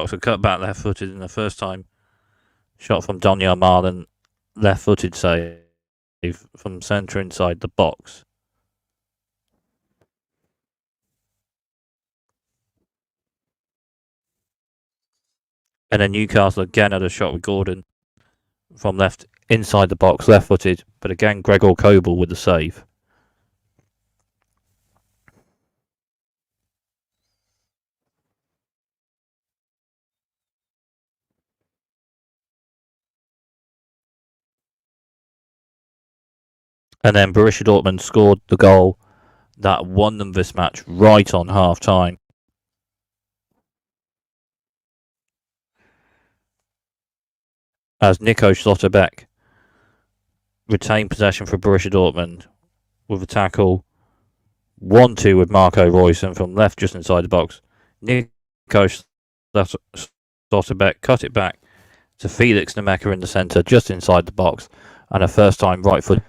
a cut back left-footed in the first time shot from Donyell Malen, left-footed save from centre inside the box. And then Newcastle again had a shot with Gordon from left inside the box, left-footed, but again Gregor Kobel with the save. And then Borussia Dortmund scored the goal that won them this match right on half-time. As Nico Schlotterbeck retained possession for Borussia Dortmund with a tackle 1-2 with Marco Royson from left just inside the box. Nico Schlotterbeck cut it back to Felix Nemeka in the centre just inside the box, and a first time right foot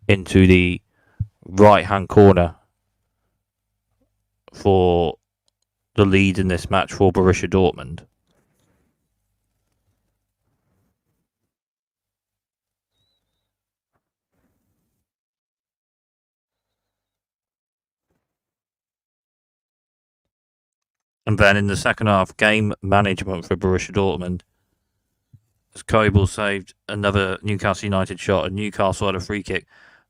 into the right hand corner for the lead in this match for Borussia Dortmund. And then in the second half, game management for Borussia Dortmund, as Kobel saved another Newcastle United shot, and Newcastle had a free kick,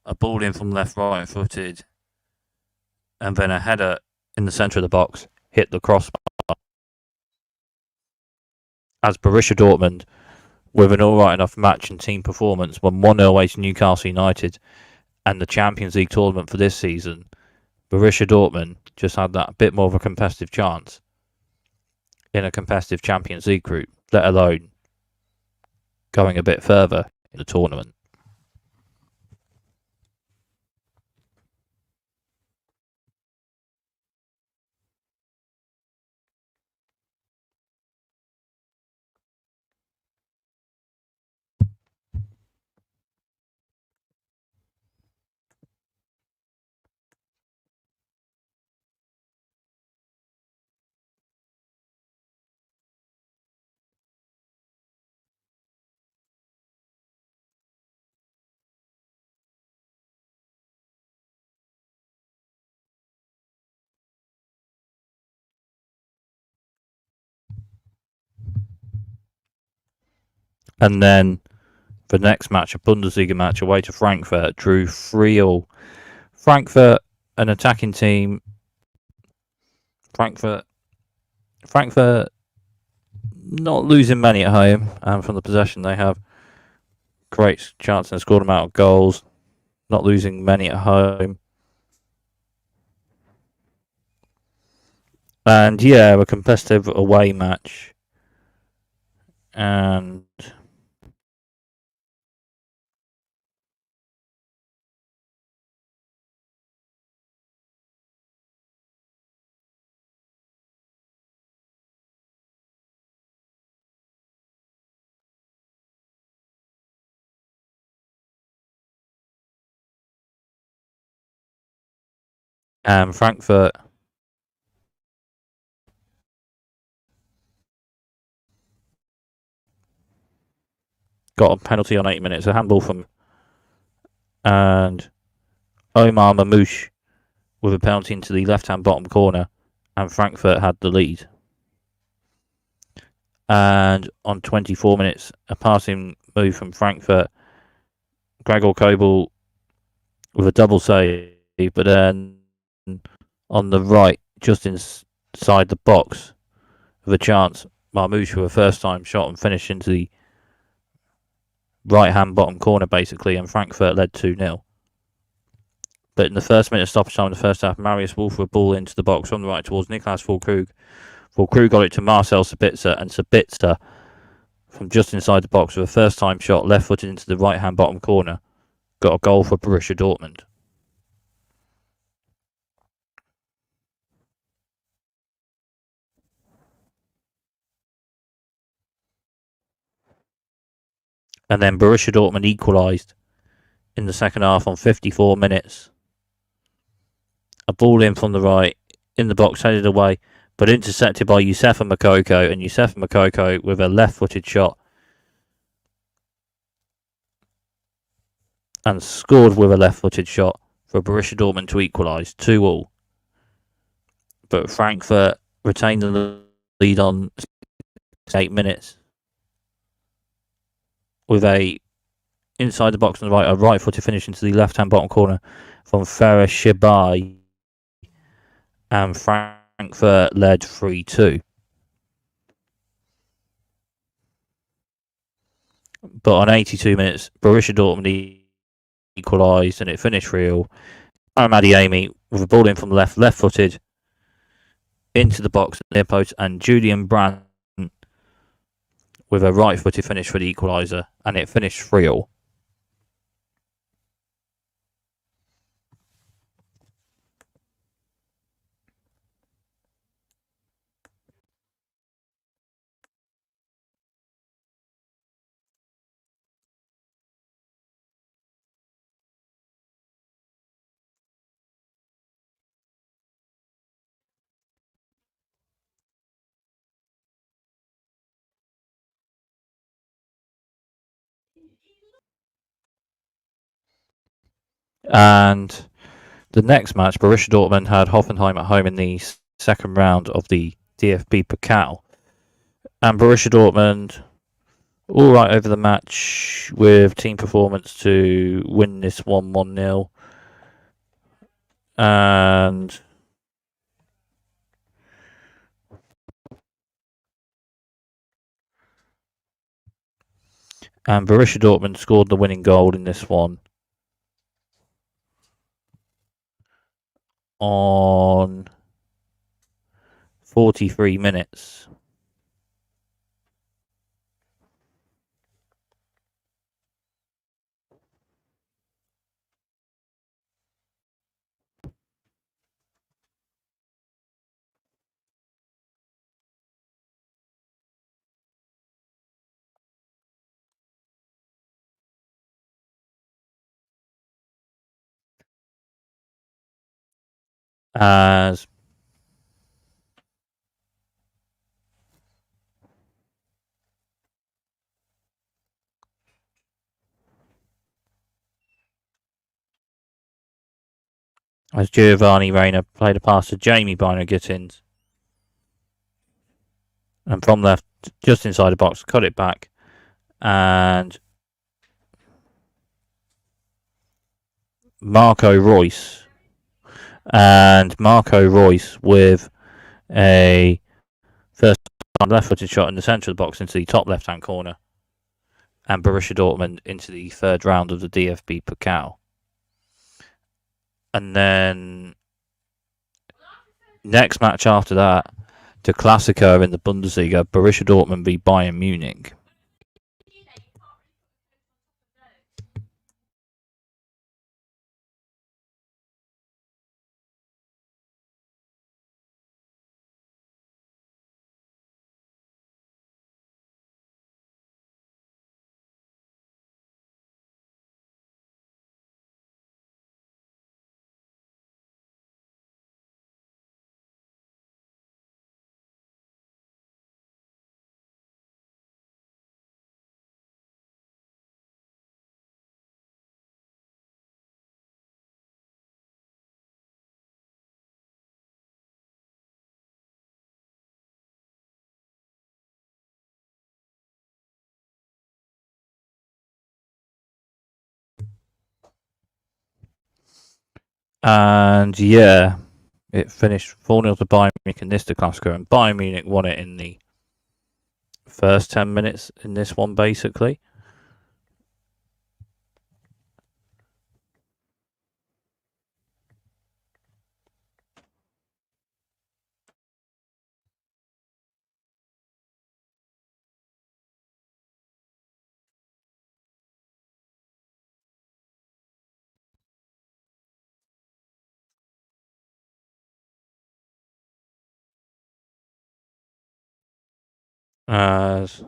a ball in from left right footed, and then a header in the centre of the box hit the crossbar. As Borussia Dortmund, with an alright enough match and team performance, won 1-0 away to Newcastle United and the Champions League tournament for this season, Borussia Dortmund just had that bit more of a competitive chance in a competitive Champions League group, let alone going a bit further in the tournament. And then the next match, a Bundesliga match away to Frankfurt, drew 3-3. Frankfurt, an attacking team. Frankfurt not losing many at home, and from the possession they have great chance and scored amount of goals. Not losing many at home. And yeah, a competitive away match. And Frankfurt got a penalty on 8 minutes, a handball from and Omar Mamouche with a penalty into the left-hand bottom corner, and Frankfurt had the lead. And on 24 minutes, a passing move from Frankfurt, Gregor Kobel with a double save, but then on the right, just inside the box, with a chance, Mamouche with a first-time shot and finish into the right-hand bottom corner, basically, and Frankfurt led 2-0. But in the first minute of stoppage time in the first half, Marius Wolf with a ball into the box from the right towards Niklas Füllkrug. Füllkrug got it to Marcel Sabitzer, and Sabitzer, from just inside the box with a first-time shot, left-footed into the right-hand bottom corner, got a goal for Borussia Dortmund. And then Borussia Dortmund equalised in the second half on 54 minutes. A ball in from the right, in the box, headed away but intercepted by Yousefa Moukoko, and Yousefa Moukoko with a left-footed shot and scored with a left-footed shot for Borussia Dortmund to equalise 2-2. But Frankfurt retained the lead on 8 minutes with a inside the box on the right, a right-footed finish into the left-hand bottom corner from Ferre Shibai, and Frankfurt led 3-2. But on 82 minutes, Borussia Dortmund equalised and it finished 3-3. Amadi Amy with a ball in from the left-footed into the box near post, and Julian Brandt with a right-footed finish for the equaliser, and it finished 3-3. And the next match, Borussia Dortmund had Hoffenheim at home in the second round of the DFB Pokal. And Borussia Dortmund, all right over the match with team performance to win this 1-1-0. And Borussia Dortmund scored the winning goal in this one on 43 minutes. As Giovanni Reina played a pass to Jamie Bino-Gittins, and from left, just inside the box, cut it back, and Marco Reus with a first left-footed shot in the centre of the box into the top left-hand corner, and Borussia Dortmund into the third round of the DFB Pokal. And then next match after that, the Klassiker in the Bundesliga, Borussia Dortmund beat Bayern Munich. And yeah, it finished 4-0 to Bayern Munich in this Klassiker, and Bayern Munich won it in the first 10 minutes in this one, basically. As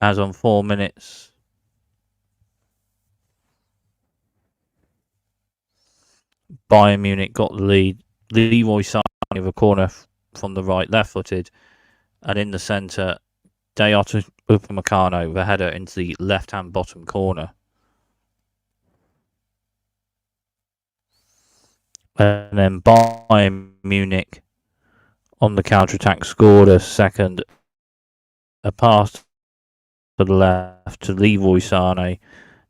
as on 4 minutes, Bayern Munich got the lead. Leroy Sané with a corner from the right, left-footed, and in the centre, Dayot Upamecano with a header into the left-hand bottom corner. And then Bayern Munich on the counter-attack scored a second, a pass to the left to Leroy Sané,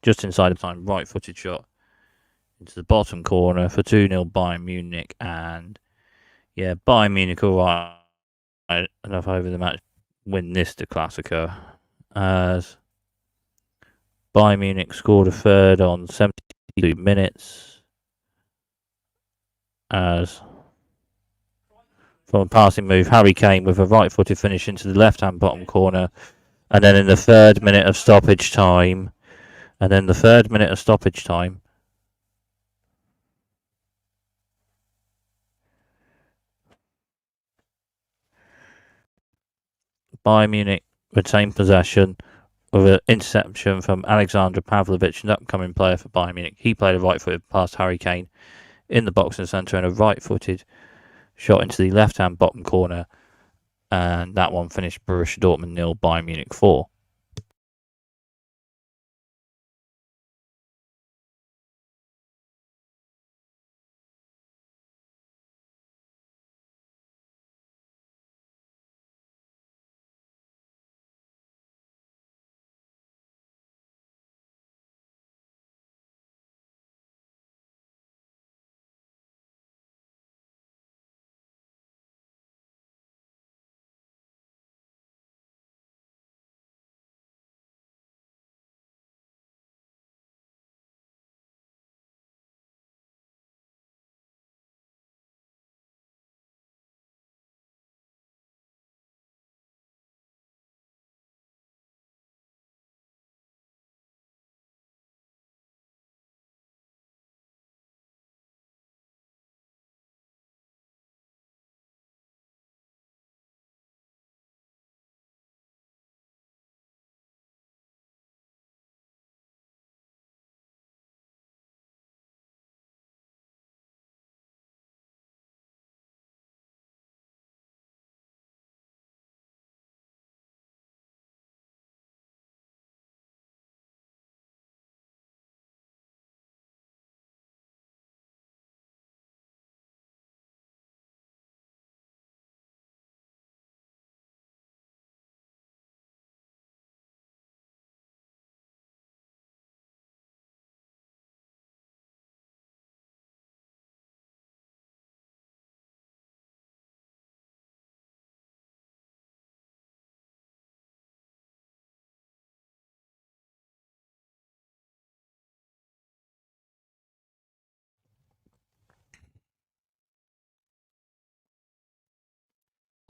just inside the time, right-footed shot into the bottom corner for 2-0 Bayern Munich. And yeah, Bayern Munich all right enough over the match, win this the Classico, as Bayern Munich scored a third on 72 minutes, as from a passing move, Harry Kane with a right-footed finish into the left-hand bottom corner, and then in the third minute of stoppage time, Bayern Munich retained possession with an interception from Alexander Pavlovic, an upcoming player for Bayern Munich. He played a right-footed past Harry Kane in the box and centre, and a right-footed shot into the left-hand bottom corner, and that one finished Borussia Dortmund 0, Bayern Munich 4.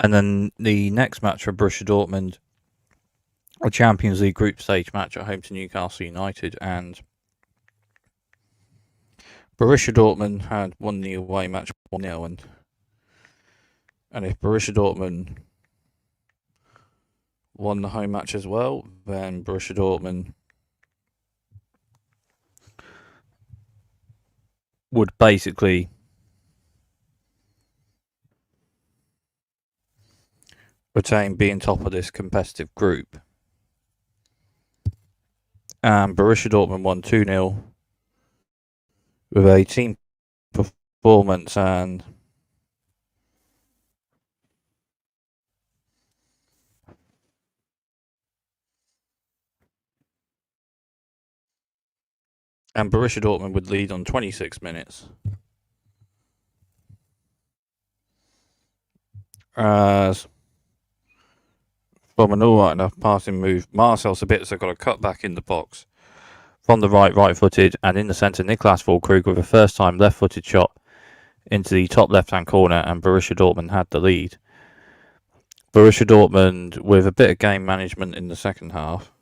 And then the next match for Borussia Dortmund, a Champions League group stage match at home to Newcastle United, and Borussia Dortmund had won the away match 1-0, and if Borussia Dortmund won the home match as well, then Borussia Dortmund would basically retain being top of this competitive group. And Borussia Dortmund won 2-0 with a team performance and Borussia Dortmund would lead on 26 minutes. As from an alright enough passing move, Marcel Sabitzer got a cut back in the box from the right-footed, and in the centre, Niklas Füllkrug with a first-time left-footed shot into the top left-hand corner, and Borussia Dortmund had the lead. Borussia Dortmund with a bit of game management in the second half.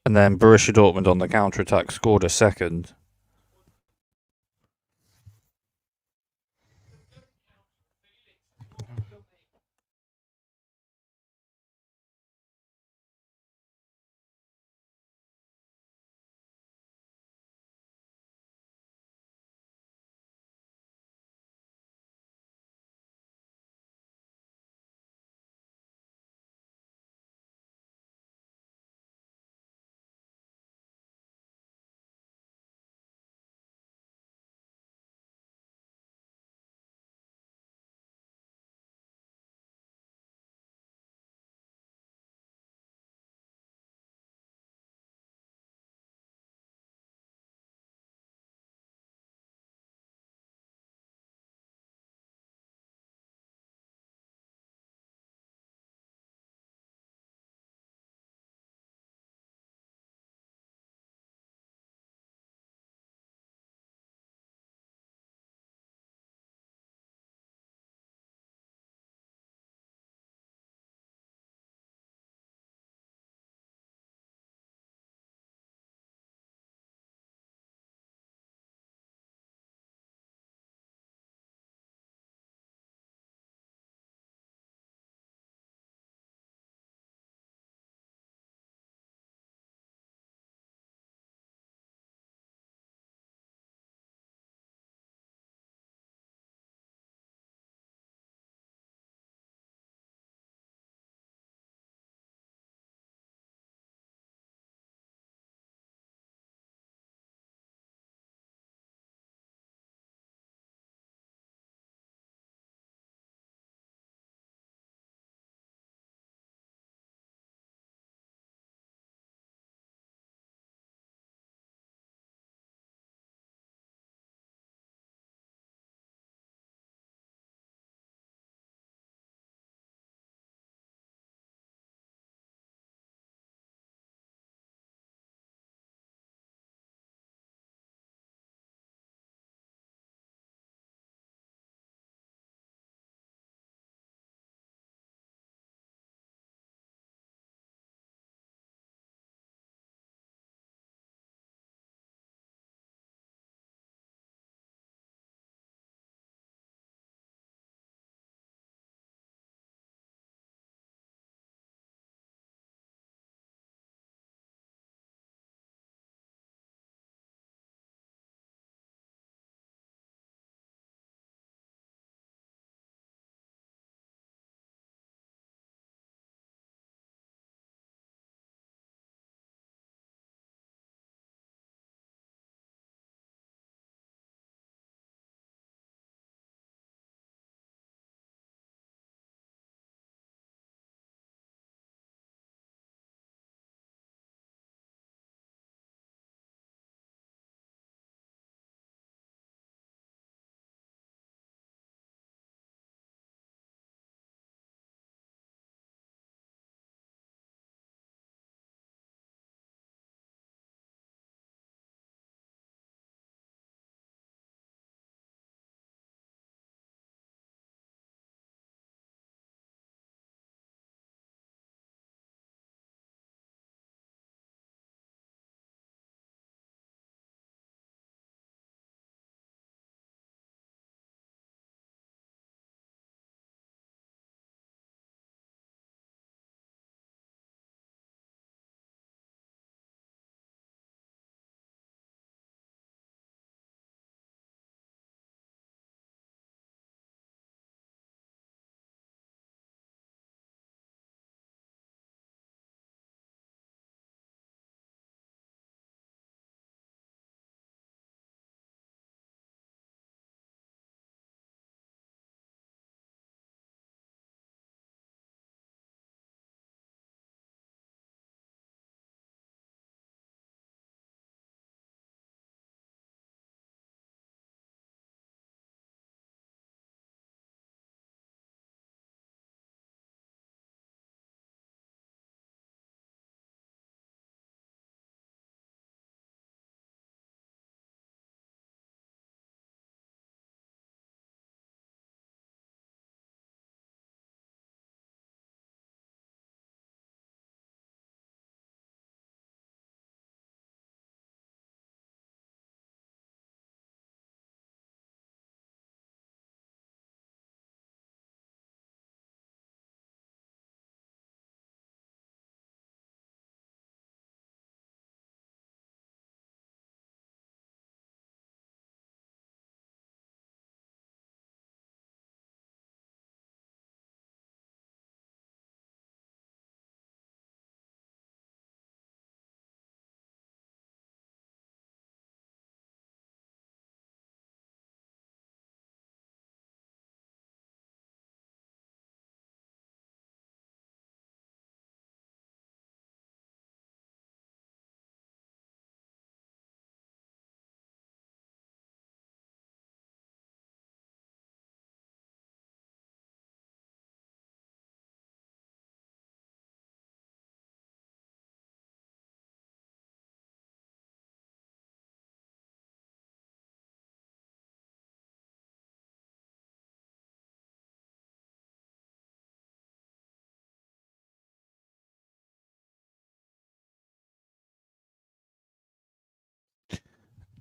And then Borussia Dortmund on the counter-attack scored a second.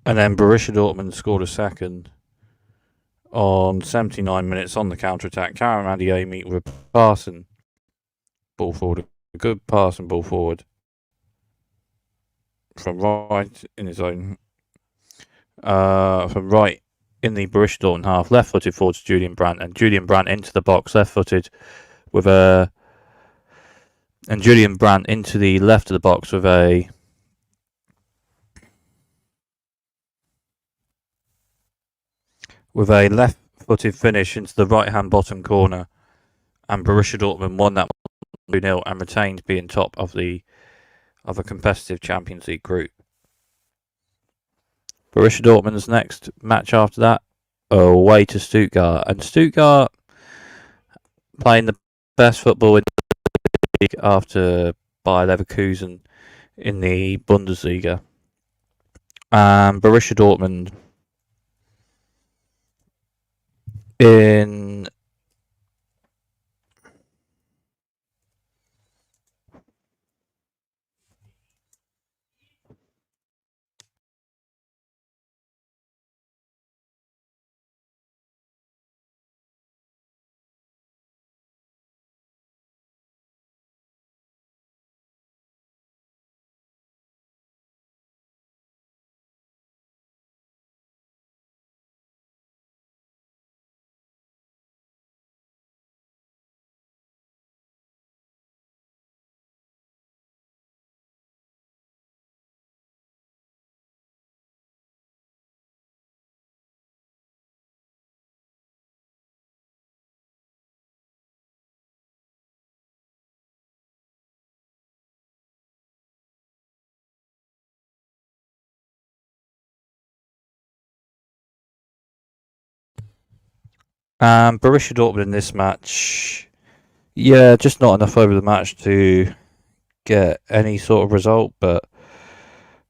And then Borussia Dortmund scored a second on 79 minutes on the counter-attack. Karim Adeyemi with a pass and ball forward. A good pass and ball forward from right in his own... from right in the Borussia Dortmund half. Left-footed forward to Julian Brandt. And Julian Brandt into the box. Left-footed with a... And Julian Brandt into the left of the box with a... left-footed finish into the right-hand bottom corner, and Borussia Dortmund won that 2-0 and retained being top of a competitive Champions League group. Borussia Dortmund's next match after that, away to Stuttgart, and Stuttgart playing the best football in the league after Bayer Leverkusen in the Bundesliga. Borussia Dortmund in Borussia Dortmund in this match, yeah, just not enough over the match to get any sort of result, but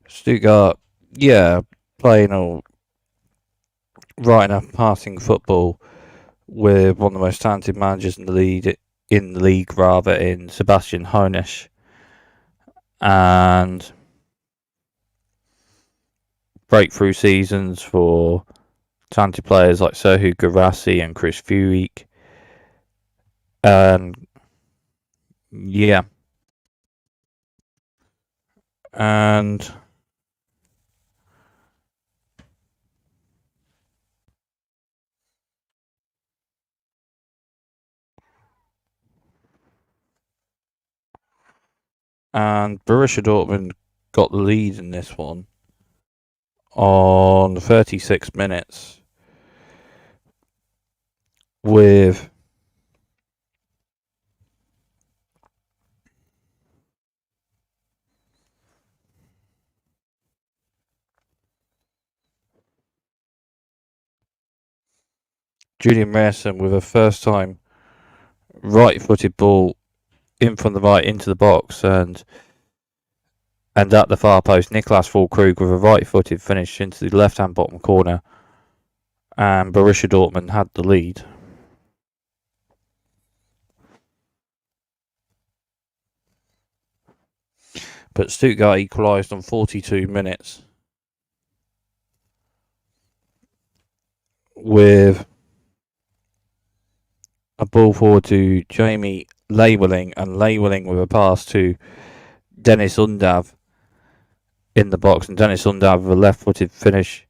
Stuttgart, yeah, playing all right enough passing football with one of the most talented managers in the league, in Sebastian Hoeneß, and breakthrough seasons for talented players like Serhou Guirassy and Chris Führig, and yeah, and Borussia Dortmund got the lead in this one on 36 minutes with Julian Meyerson with a first time right-footed ball in from the right into the box, and at the far post, Niklas Füllkrug with a right-footed finish into the left-hand bottom corner, and Borussia Dortmund had the lead. But Stuttgart equalised on 42 minutes with a ball forward to Jamie Leweling, and Leweling with a pass to Dennis Undav in the box, and Dennis Undav with a left-footed finish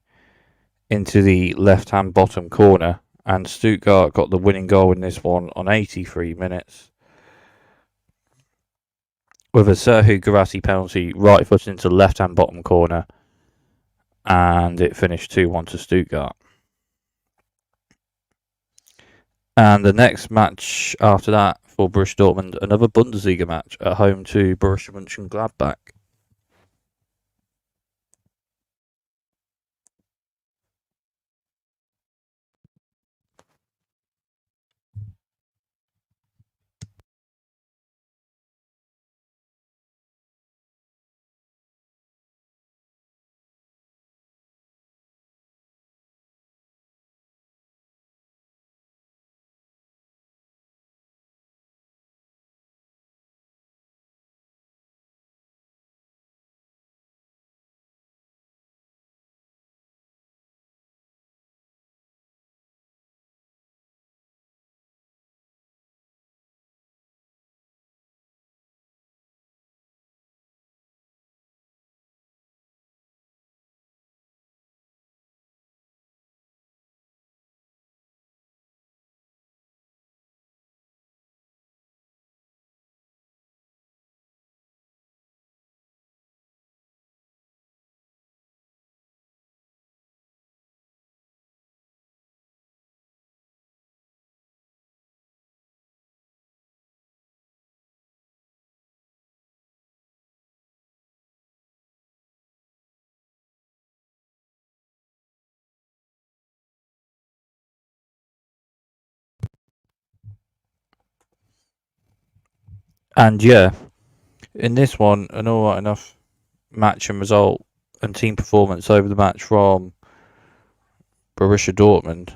into the left-hand bottom corner, and Stuttgart got the winning goal in this one on 83 minutes with a Serhou Guirassy penalty right-footed into the left-hand bottom corner, and it finished 2-1 to Stuttgart. And the next match after that for Borussia Dortmund, another Bundesliga match at home to Borussia Mönchengladbach. And yeah, in this one, an alright enough match and result and team performance over the match from Borussia Dortmund.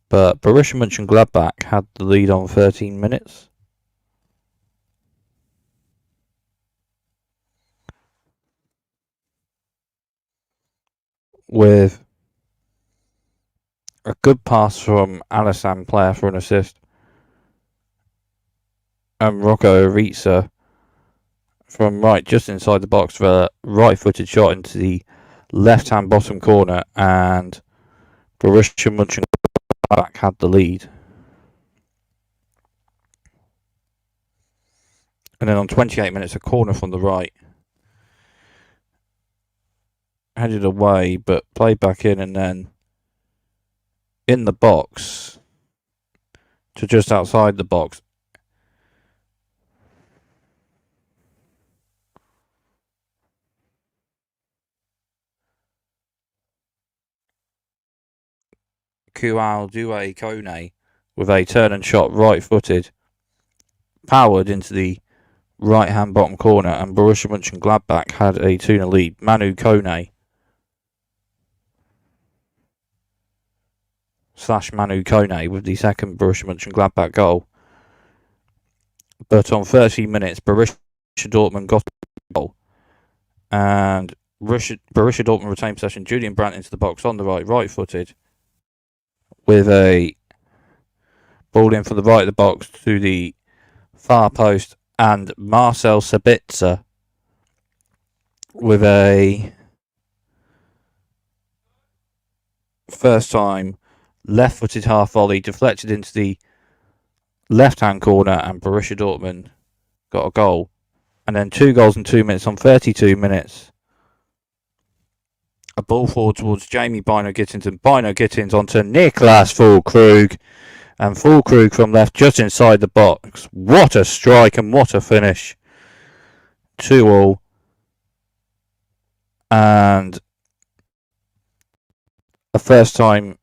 But Borussia Mönchengladbach had the lead on 13 minutes. With a good pass from Alassane Player for an assist. And Rocco Aritza from right just inside the box for a right-footed shot into the left-hand bottom corner, and Borussia Mönchengladbach had the lead. And then on 28 minutes, a corner from the right. Headed away, but played back in, and then in the box to just outside the box. Kual Due Kone with a turn and shot right-footed, powered into the right-hand bottom corner, and Borussia Mönchengladbach had a 2-0 lead. Manu Kone with the second Borussia Mönchengladbach goal. But on 30 minutes, Borussia Dortmund got a goal, and Borussia Dortmund retained possession. Julian Brandt into the box on the right-footed, with a ball in from the right of the box to the far post, and Marcel Sabitzer with a first time left-footed half volley deflected into the left-hand corner, and Borussia Dortmund got a goal. And then 2 goals in 2 minutes on 32 minutes. A ball forward towards Jamie Bino Gittins, and Bino Gittins onto Niklas Füllkrug, and Füllkrug from left just inside the box. What a strike and what a finish. 2-2. And a first time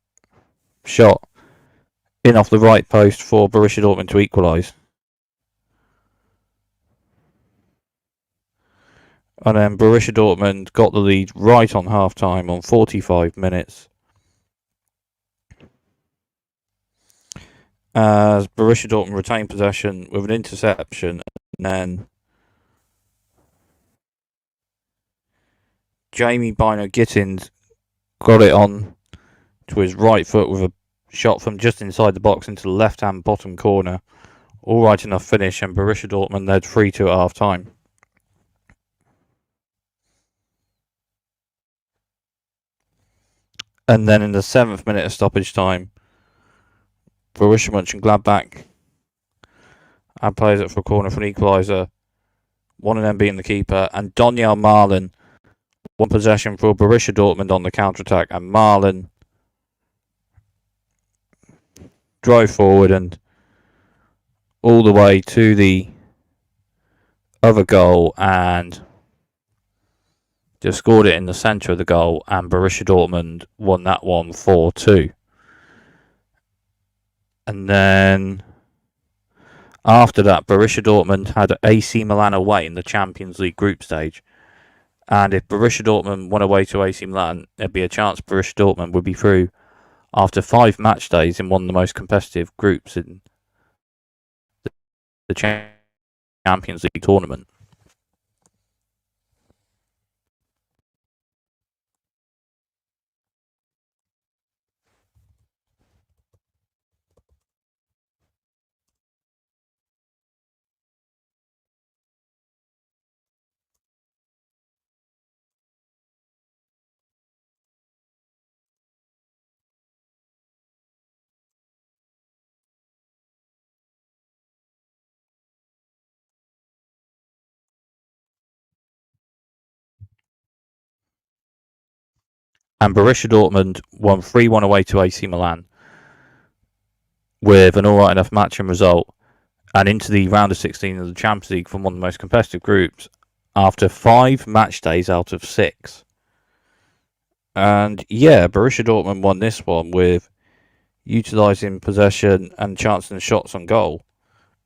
shot in off the right post for Borussia Dortmund to equalise. And then Borussia Dortmund got the lead right on half-time on 45 minutes. As Borussia Dortmund retained possession with an interception, and then Jamie Bino Gittins got it on to his right foot with a shot from just inside the box into the left-hand bottom corner. All right enough finish, and Borussia Dortmund led 3-2 at half-time. And then in the 7th minute of stoppage time, Borussia Mönchengladbach had players up for a corner for an equaliser, one of them being the keeper, and Daniel Marlin won possession for Borussia Dortmund on the counter-attack, and Marlin drove forward and all the way to the other goal and just scored it in the centre of the goal, and Borussia Dortmund won that one 4-2. And then after that, Borussia Dortmund had AC Milan away in the Champions League group stage. And if Borussia Dortmund won away to AC Milan, there'd be a chance Borussia Dortmund would be through after 5 match days in one of the most competitive groups in the Champions League tournament. And Borussia Dortmund won 3-1 away to AC Milan with an alright enough match and result, and into the round of 16 of the Champions League from one of the most competitive groups after 5 match days out of 6. And yeah, Borussia Dortmund won this one with utilising possession and chancing shots on goal,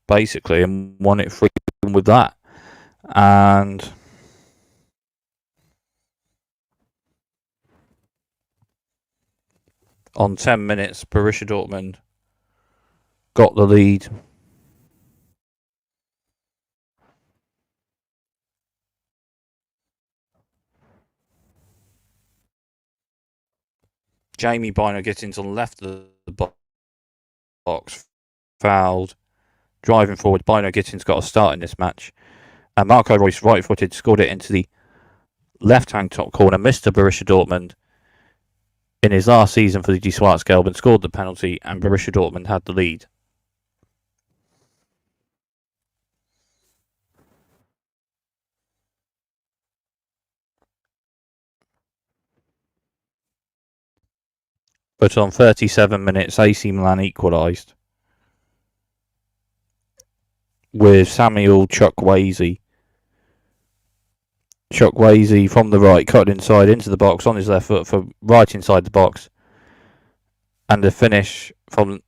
basically, and won it 3-1 with that. And on 10 minutes, Borussia Dortmund got the lead. Jamie Bino Gittins on the left of the box, fouled. Driving forward, Bino Gittins got a start in this match. And Marco Reus, right-footed, scored it into the left-hand top corner. Mr. Borussia Dortmund, in his last season for the Die Schwarzgelben, scored the penalty, and Borussia Dortmund had the lead. But on 37 minutes, AC Milan equalised with Samuel Chukwueze. Chukwueze from the right, cut inside into the box on his left foot for right inside the box, and the finish from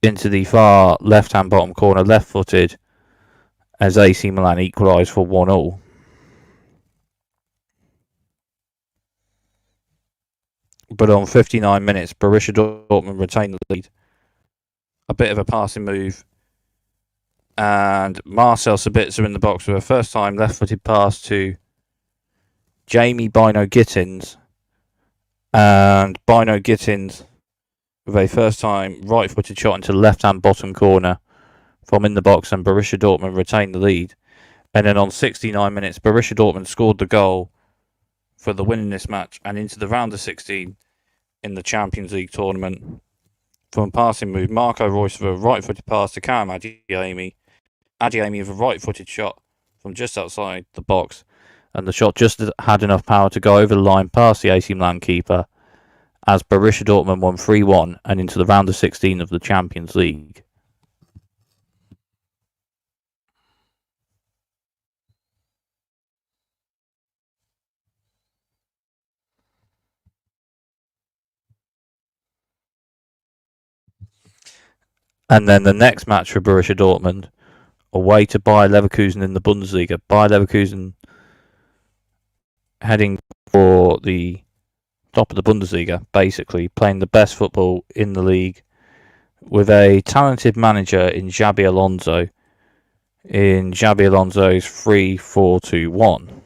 into the far left-hand bottom corner, left-footed, as AC Milan equalised for 1-1. But on 59 minutes, Borussia Dortmund retained the lead. A bit of a passing move, and Marcel Sabitzer in the box with a first-time left-footed pass to Jamie Bino Gittins, and Bino Gittins with a first-time right-footed shot into the left-hand bottom corner from in the box, and Borussia Dortmund retained the lead. And then on 69 minutes, Borussia Dortmund scored the goal for the win in this match and into the round of 16 in the Champions League tournament. From a passing move, Marco Reus with a right-footed pass to Karim Adeyemi. Adeyemi with a right-footed shot from just outside the box, and the shot just had enough power to go over the line past the AC Milan keeper, as Borussia Dortmund won 3-1 and into the round of 16 of the Champions League. And then the next match for Borussia Dortmund, away to Bayer Leverkusen in the Bundesliga. Bayer Leverkusen heading for the top of the Bundesliga, basically playing the best football in the league, with a talented manager in Xabi Alonso, in Xabi Alonso's 3-4-2-1.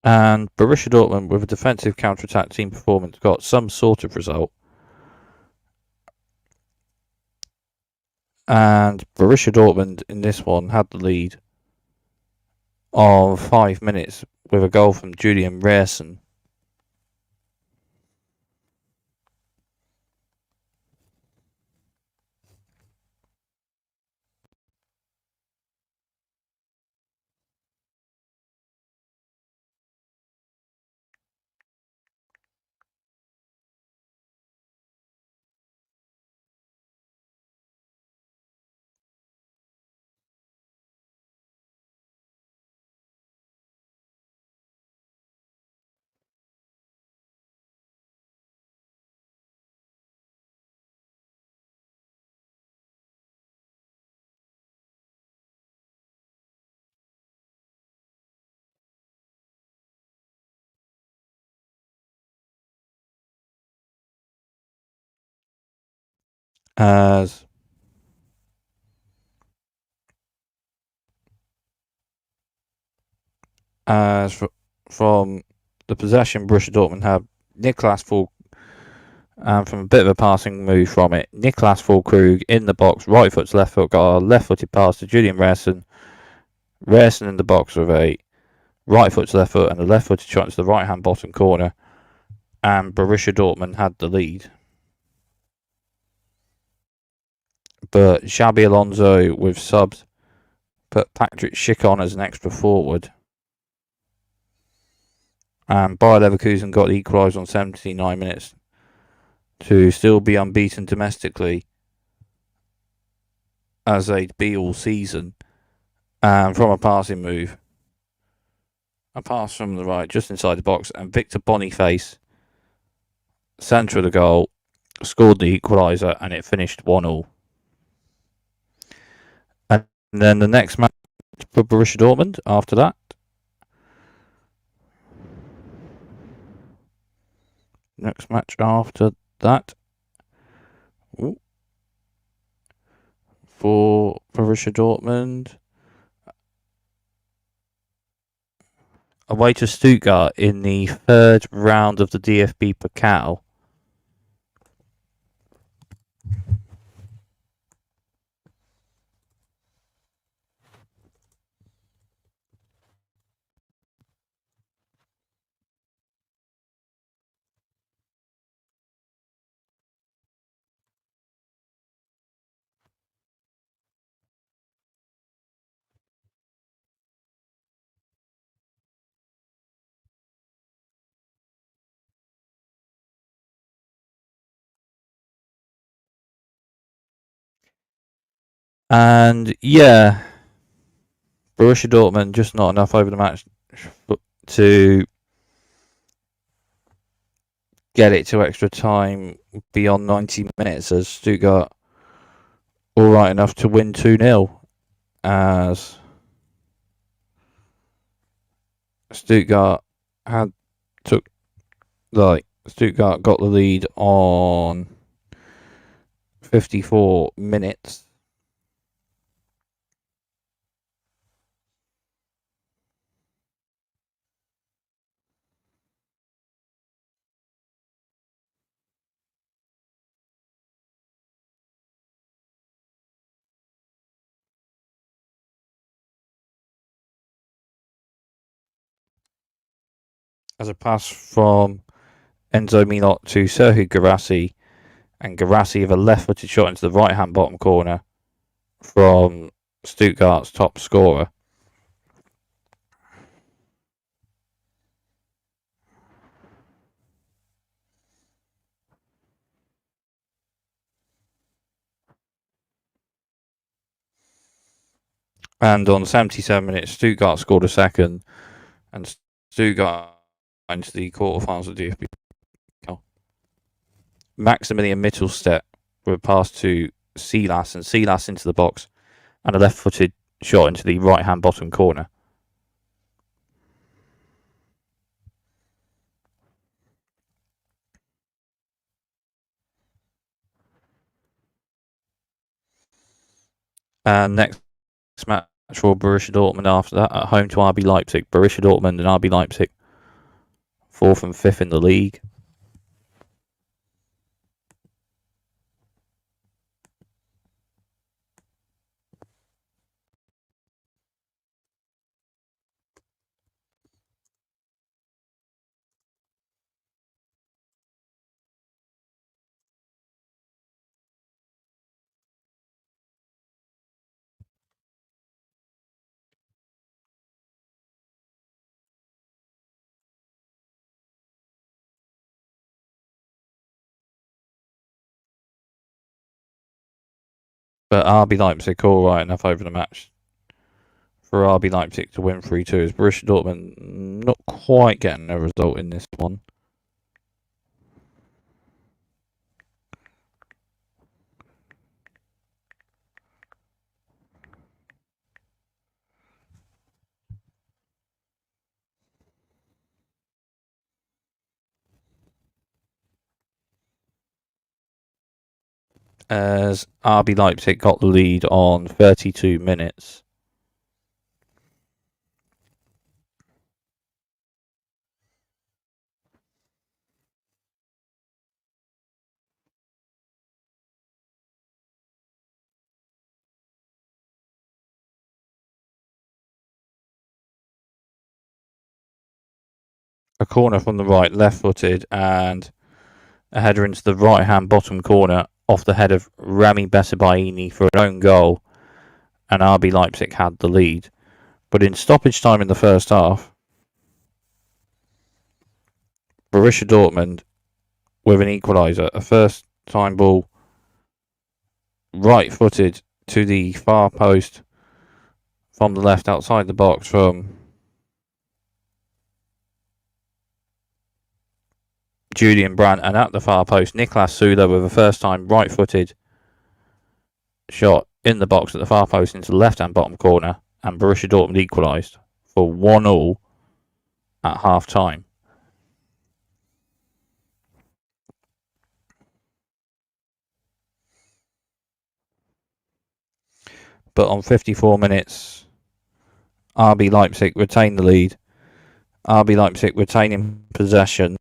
And Borussia Dortmund, with a defensive counter-attack team performance, got some sort of result. And Borussia Dortmund in this one had the lead of 5 minutes with a goal from Julian Rierson. as from the possession Borussia Dortmund had Niklas Füllkrug, and from a bit of a passing move from it, Niklas Füllkrug in the box, right foot to left foot, got a left-footed pass to Julian Ressen. Ressen in the box with a right foot to left foot and a left-footed shot into the right-hand bottom corner, and Borussia Dortmund had the lead. But Xabi Alonso with subs put Patrick Schick on as an extra forward. And Bayer Leverkusen got equalised on 79 minutes to still be unbeaten domestically as they'd be all season. And from a passing move, a pass from the right just inside the box, and Victor Boniface, centre of the goal, scored the equaliser, and it finished 1-1. And then the next match for Borussia Dortmund after that. Next match after that. Ooh. For Borussia Dortmund. Away to Stuttgart in the third round of the DFB Pokal. And yeah, Borussia Dortmund just not enough over the match to get it to extra time beyond 90 minutes, as Stuttgart all right enough to win 2-0, as Stuttgart Stuttgart got the lead on 54 minutes. As a pass from Enzo Milot to Serhou Guirassy, and Guirassy with a left-footed shot into the right-hand bottom corner from Stuttgart's top scorer. And on 77 minutes, Stuttgart scored a second, and Stuttgart into the quarterfinals of the DFB. Maximilian Mittelstadt with a pass to Silas, and Silas into the box, and a left-footed shot into the right-hand bottom corner. And next match for Borussia Dortmund after that, at home to RB Leipzig. Borussia Dortmund and RB Leipzig, 4th and 5th in the league. But RB Leipzig all right enough over the match for RB Leipzig to win 3-2. As Borussia Dortmund not quite getting a result in this one. as RB Leipzig got the lead on 32 minutes. A corner from the right, left-footed, and a header into the right-hand bottom corner off the head of Rami Bessabaini for an own goal, and RB Leipzig had the lead. But in stoppage time in the first half, Borussia Dortmund with an equaliser, a first-time ball, right-footed to the far post from the left outside the box from Julian Brandt, and at the far post, Niklas Süle with a first-time right-footed shot in the box at the far post into the left-hand bottom corner, and Borussia Dortmund equalised for 1-1 at half-time. But on 54 minutes, RB Leipzig retained the lead. RB Leipzig retaining possession,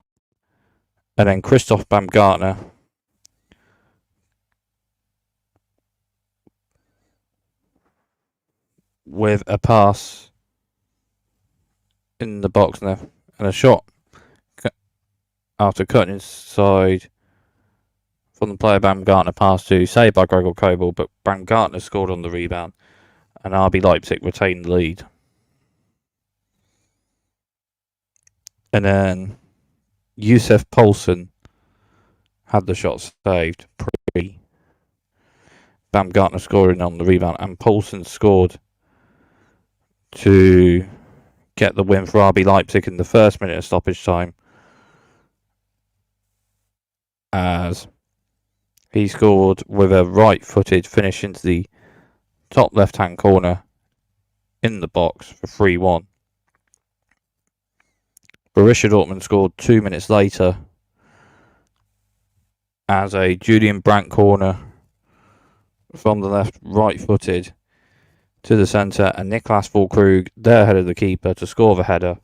and then Christoph Baumgartner with a pass in the box and a shot after cutting inside from the player Baumgartner pass to saved by Gregor Kobel, but Baumgartner scored on the rebound and RB Leipzig retained the lead. And then Yusuf Poulsen had the shot saved pre Baumgartner scoring on the rebound, and Poulsen scored to get the win for RB Leipzig in the first minute of stoppage time, as he scored with a right-footed finish into the top left-hand corner in the box for 3-1. Borussia Dortmund scored 2 minutes later as a Julian Brandt corner from the left, right-footed to the centre, and Niklas Füllkrug there ahead of the keeper to score the header.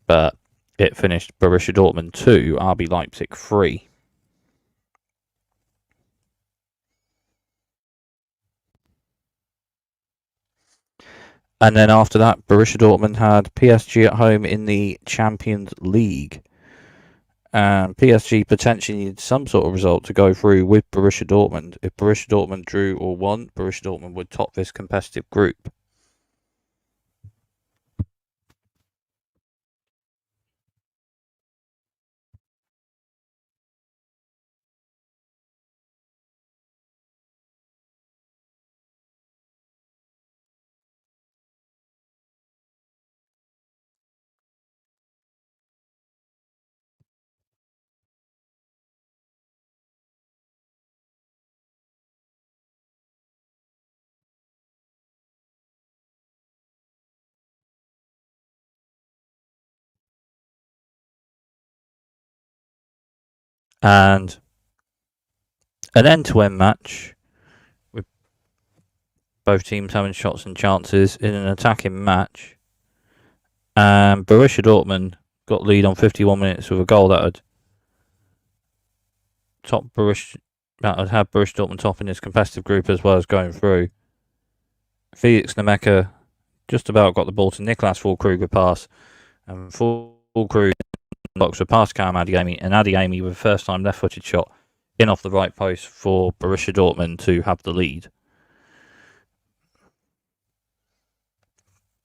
But it finished Borussia Dortmund 2, RB Leipzig 3. And then after that, Borussia Dortmund had PSG at home in the Champions League. And PSG potentially needed some sort of result to go through with Borussia Dortmund. If Borussia Dortmund drew or won, Borussia Dortmund would top this competitive group. And an end-to-end match with both teams having shots and chances in an attacking match. And Borussia Dortmund got lead on 51 minutes with a goal that would have Borussia Dortmund top in this competitive group as well as going through. Felix Nemeka just about got the ball to Niklas Füllkrug pass, and Füllkrug box with pass Karim Adeyemi, and Adeyemi with a first-time left-footed shot in off the right post for Borussia Dortmund to have the lead.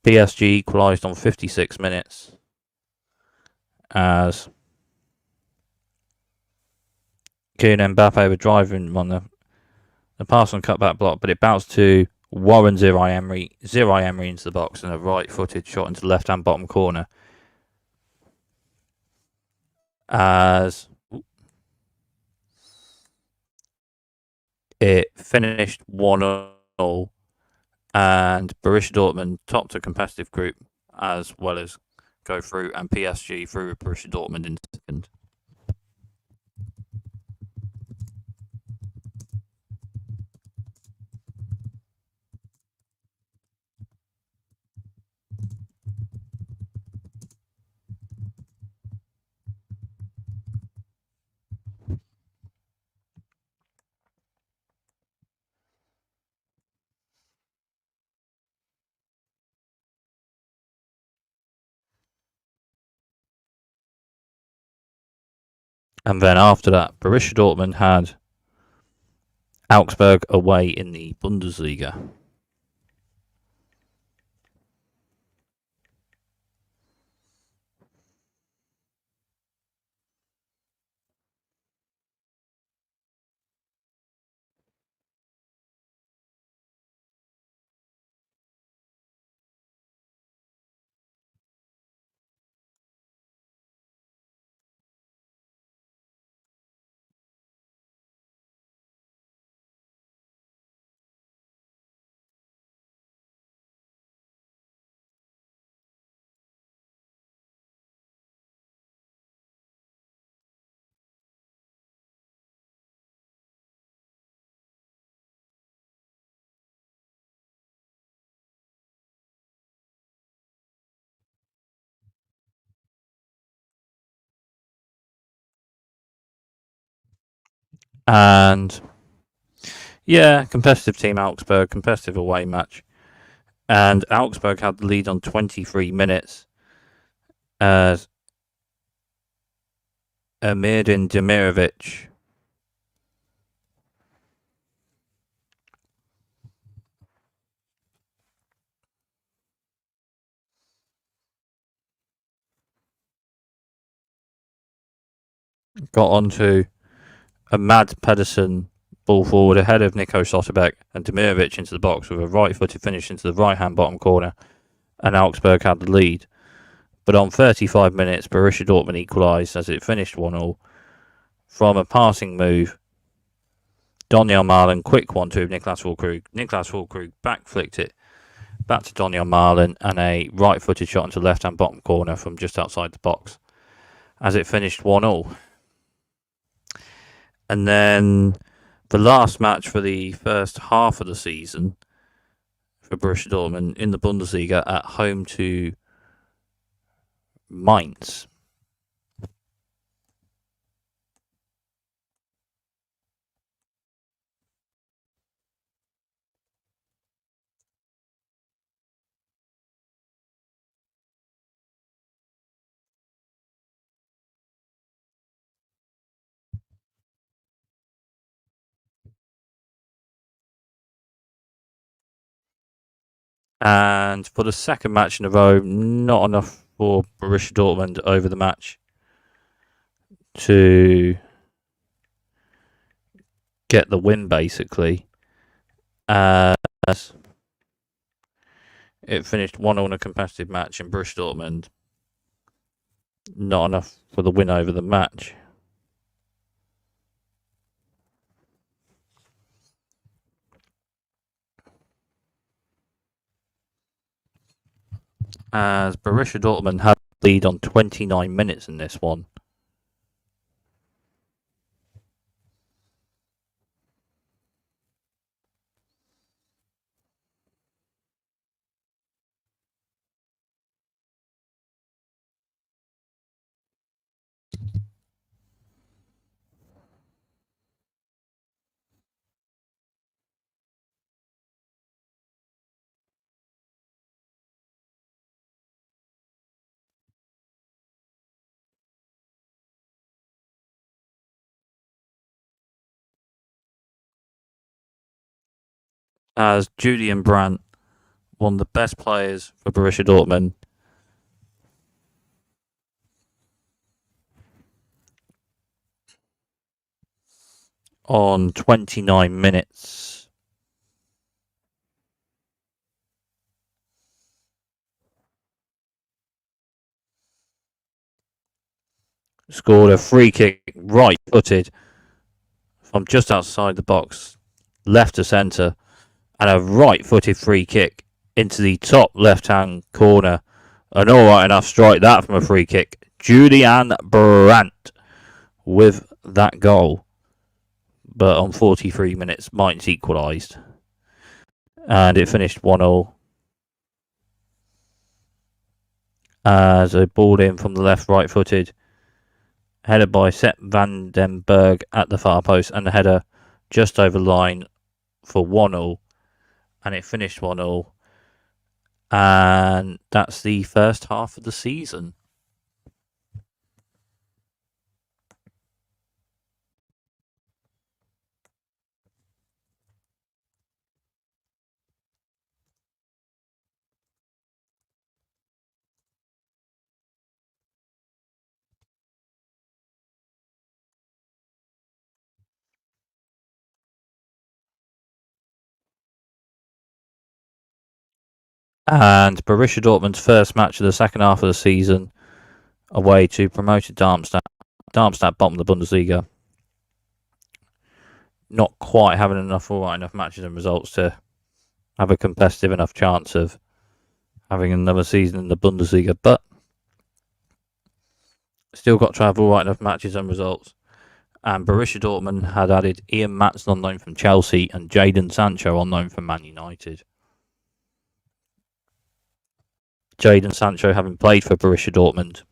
PSG equalised on 56 minutes as Kylian Mbappe was driving on the pass on cutback block, but it bounced to Warren Zaïre Emery into the box, and a right-footed shot into the left-hand bottom corner as it finished 1-0, and Borussia Dortmund topped a competitive group as well as go through, and PSG through with Borussia Dortmund in second. And then after that, Borussia Dortmund had Augsburg away in the Bundesliga. And yeah, competitive team Augsburg, competitive away match. And Augsburg had the lead on 23 minutes as Emirdin Demirovic got onto a Mads Pedersen ball forward ahead of Nico Sotterbeck and Demirovic into the box with a right-footed finish into the right-hand bottom corner, and Augsburg had the lead. But on 35 minutes, Borussia Dortmund equalised as it finished 1-1 from a passing move. Donyell Malen, quick 1-2 of Niklas Füllkrug. Niklas Füllkrug back-flicked it back to Donyell Malen and a right-footed shot into the left-hand bottom corner from just outside the box as it finished 1-1. And then the last match for the first half of the season for Borussia Dortmund in the Bundesliga at home to Mainz. And for the second match in a row, not enough for Borussia Dortmund over the match to get the win, basically. As it finished 1-1 in a competitive match, and Borussia Dortmund not enough for the win over the match. As Borussia Dortmund had the lead on 29 minutes in this one. As Julian Brandt, one of the best players for Borussia Dortmund, on 29 minutes. Scored a free kick, right footed, from just outside the box, left to centre, and a right footed free kick into the top left hand corner. An alright enough strike that from a free kick. Julian Brandt with that goal. But on 43 minutes, Mainz equalised. And it finished 1-0. As a ball in from the left, right footed. Headed by Sepp van den Berg at the far post. And the header just over the line for 1-0. And it finished 1-0. And that's the first half of the season. And Borussia Dortmund's first match of the second half of the season away to promoted Darmstadt. Darmstadt bottom of the Bundesliga. Not quite having alright enough matches and results to have a competitive enough chance of having another season in the Bundesliga, but still got to have alright enough matches and results. And Borussia Dortmund had added Ian Maatsen on loan from Chelsea and Jadon Sancho on loan from Man United. Jadon Sancho having played for Borussia Dortmund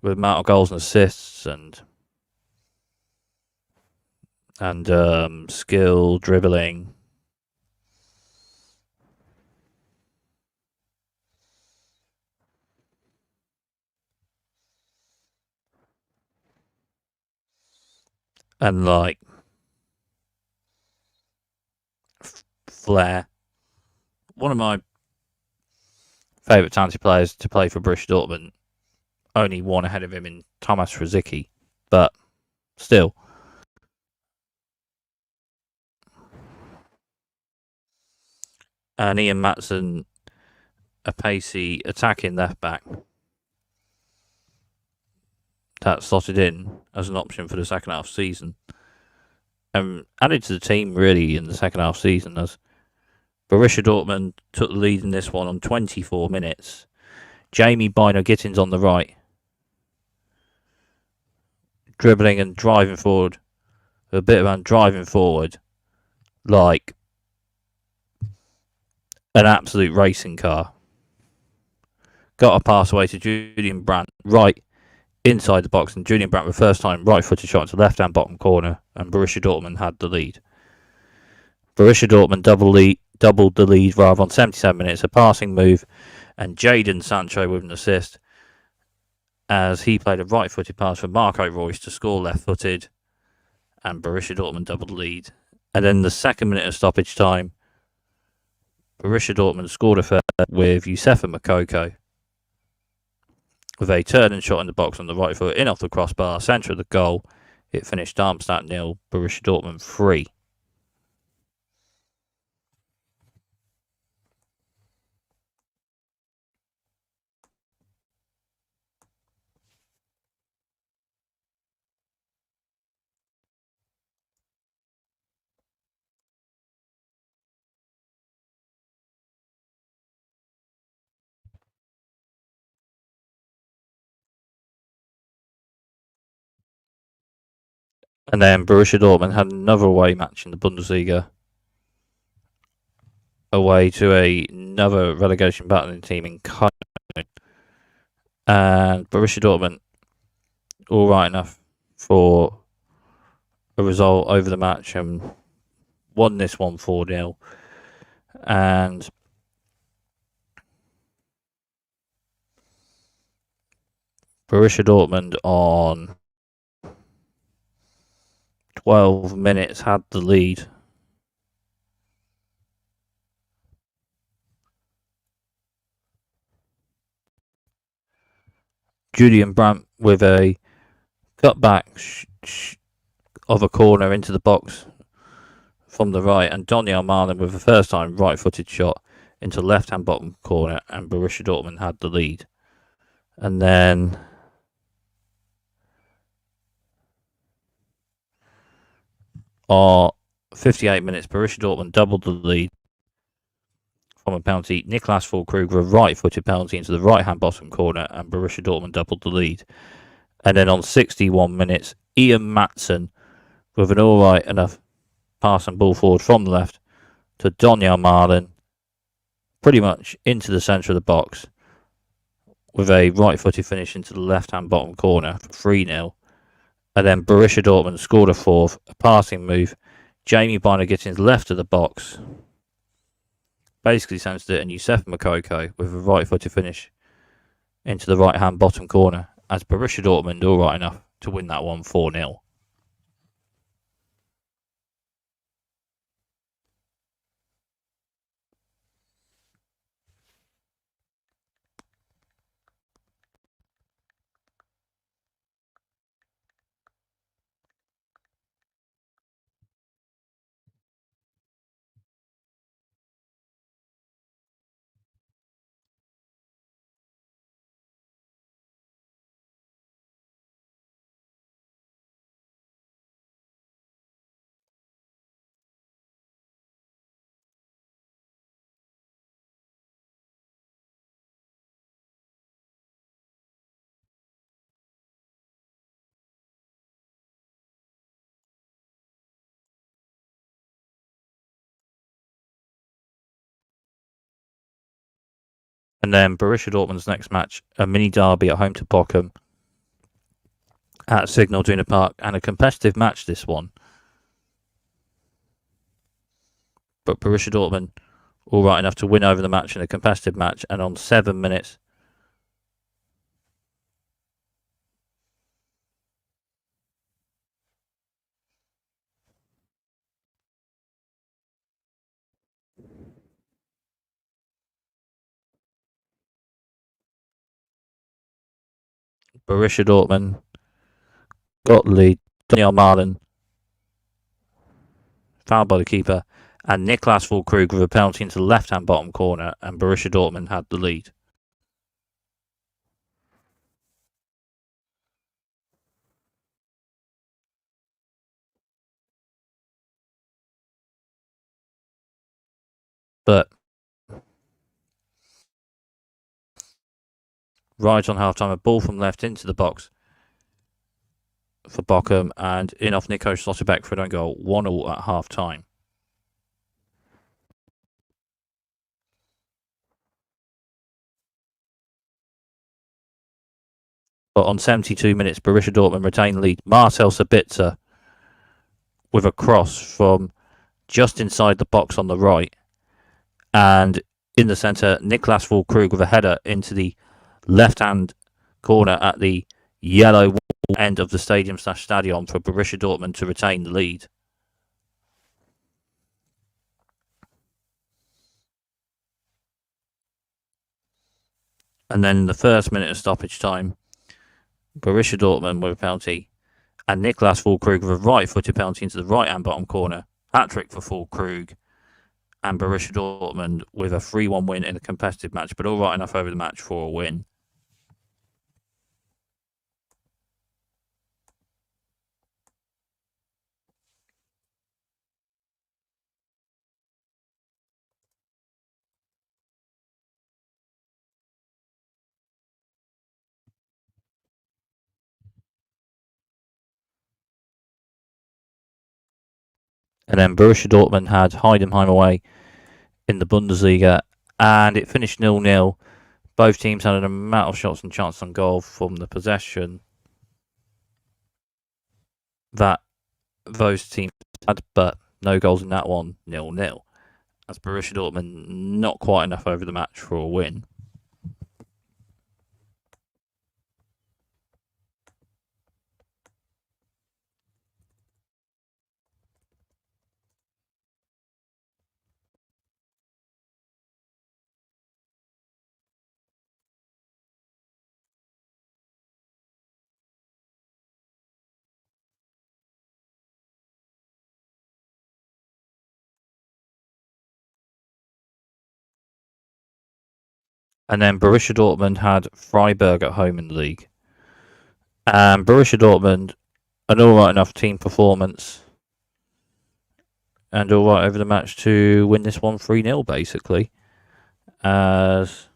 with amount of goals and assists and skill, dribbling. And like flair. One of my favourite talented players to play for Borussia Dortmund. Only one ahead of him in Thomas Rosicky, but still. And Ian Maatsen, a pacey attacking left back that slotted in as an option for the second half season. And added to the team really in the second half season as Borussia Dortmund took the lead in this one on 24 minutes. Jamie Bino-Gittins on the right, dribbling and driving forward, a bit around driving forward, like an absolute racing car. Got a pass away to Julian Brandt, right inside the box, and Julian Brandt, for the first time, right-footed shot into left-hand bottom corner, and Borussia Dortmund had the lead. Borussia Dortmund doubled the lead rather on 77 minutes, a passing move, and Jadon Sancho with an assist as he played a right-footed pass for Marco Reus to score left-footed, and Borussia Dortmund doubled the lead. And then the second minute of stoppage time, Borussia Dortmund scored a third with Youssef Moukoko with a turn and shot in the box on the right foot, in off the crossbar, centre of the goal. It finished Darmstadt 0, Borussia Dortmund 3. And then Borussia Dortmund had another away match in the Bundesliga, away to another relegation battling team in Köln. And Borussia Dortmund, all right enough for a result over the match and won this one 4-0. And Borussia Dortmund on 12 minutes had the lead. Julian Brandt with a cutback of a corner into the box from the right, and Donyell Malen with a first time right-footed shot into left-hand bottom corner, and Borussia Dortmund had the lead. And then our 58 minutes, Borussia Dortmund doubled the lead from a penalty. Niklas Füllkrug, a right-footed penalty into the right-hand bottom corner, and Borussia Dortmund doubled the lead. And then on 61 minutes, Ian Maatsen with an alright enough pass and ball forward from the left to Donyell Malen, pretty much into the centre of the box, with a right-footed finish into the left-hand bottom corner for 3-0. And then Borussia Dortmund scored a fourth, a passing move. Jamie Bino-Gittins left of the box, basically sends it, and Youssef Moukoko with a right-footed finish into the right-hand bottom corner, as Borussia Dortmund all right enough to win that one 4-0. And then Borussia Dortmund's next match, a mini derby at home to Bochum at Signal Iduna Park, and a competitive match this one. But Borussia Dortmund all right enough to win over the match in a competitive match, and on 7 minutes Borussia Dortmund got the lead. Daniel Marlin fouled by the keeper, and Niklas Füllkrug with a penalty into the left-hand bottom corner, and Borussia Dortmund had the lead. But right on half-time, a ball from left into the box for Bochum, and in off Nico Schlotterbeck for an own goal, 1-1 at half-time. But on 72 minutes, Borussia Dortmund retained the lead. Marcel Sabitzer with a cross from just inside the box on the right. And in the centre, Niklas Füllkrug with a header into the left-hand corner at the yellow end of the stadium/stadion for Borussia Dortmund to retain the lead. And then in the first minute of stoppage time, Borussia Dortmund with a penalty, and Niklas Füllkrug with a right-footed penalty into the right-hand bottom corner. Hat-trick for Füllkrug, and Borussia Dortmund with a 3-1 win in a competitive match, but all right enough over the match for a win. And then Borussia Dortmund had Heidenheim away in the Bundesliga, and it finished 0-0. Both teams had an amount of shots and chances on goal from the possession that those teams had, but no goals in that one, 0-0. As Borussia Dortmund not quite enough over the match for a win. And then Borussia Dortmund had Freiburg at home in the league. And Borussia Dortmund, an alright enough team performance, and alright over the match to win this one 3-0 basically. As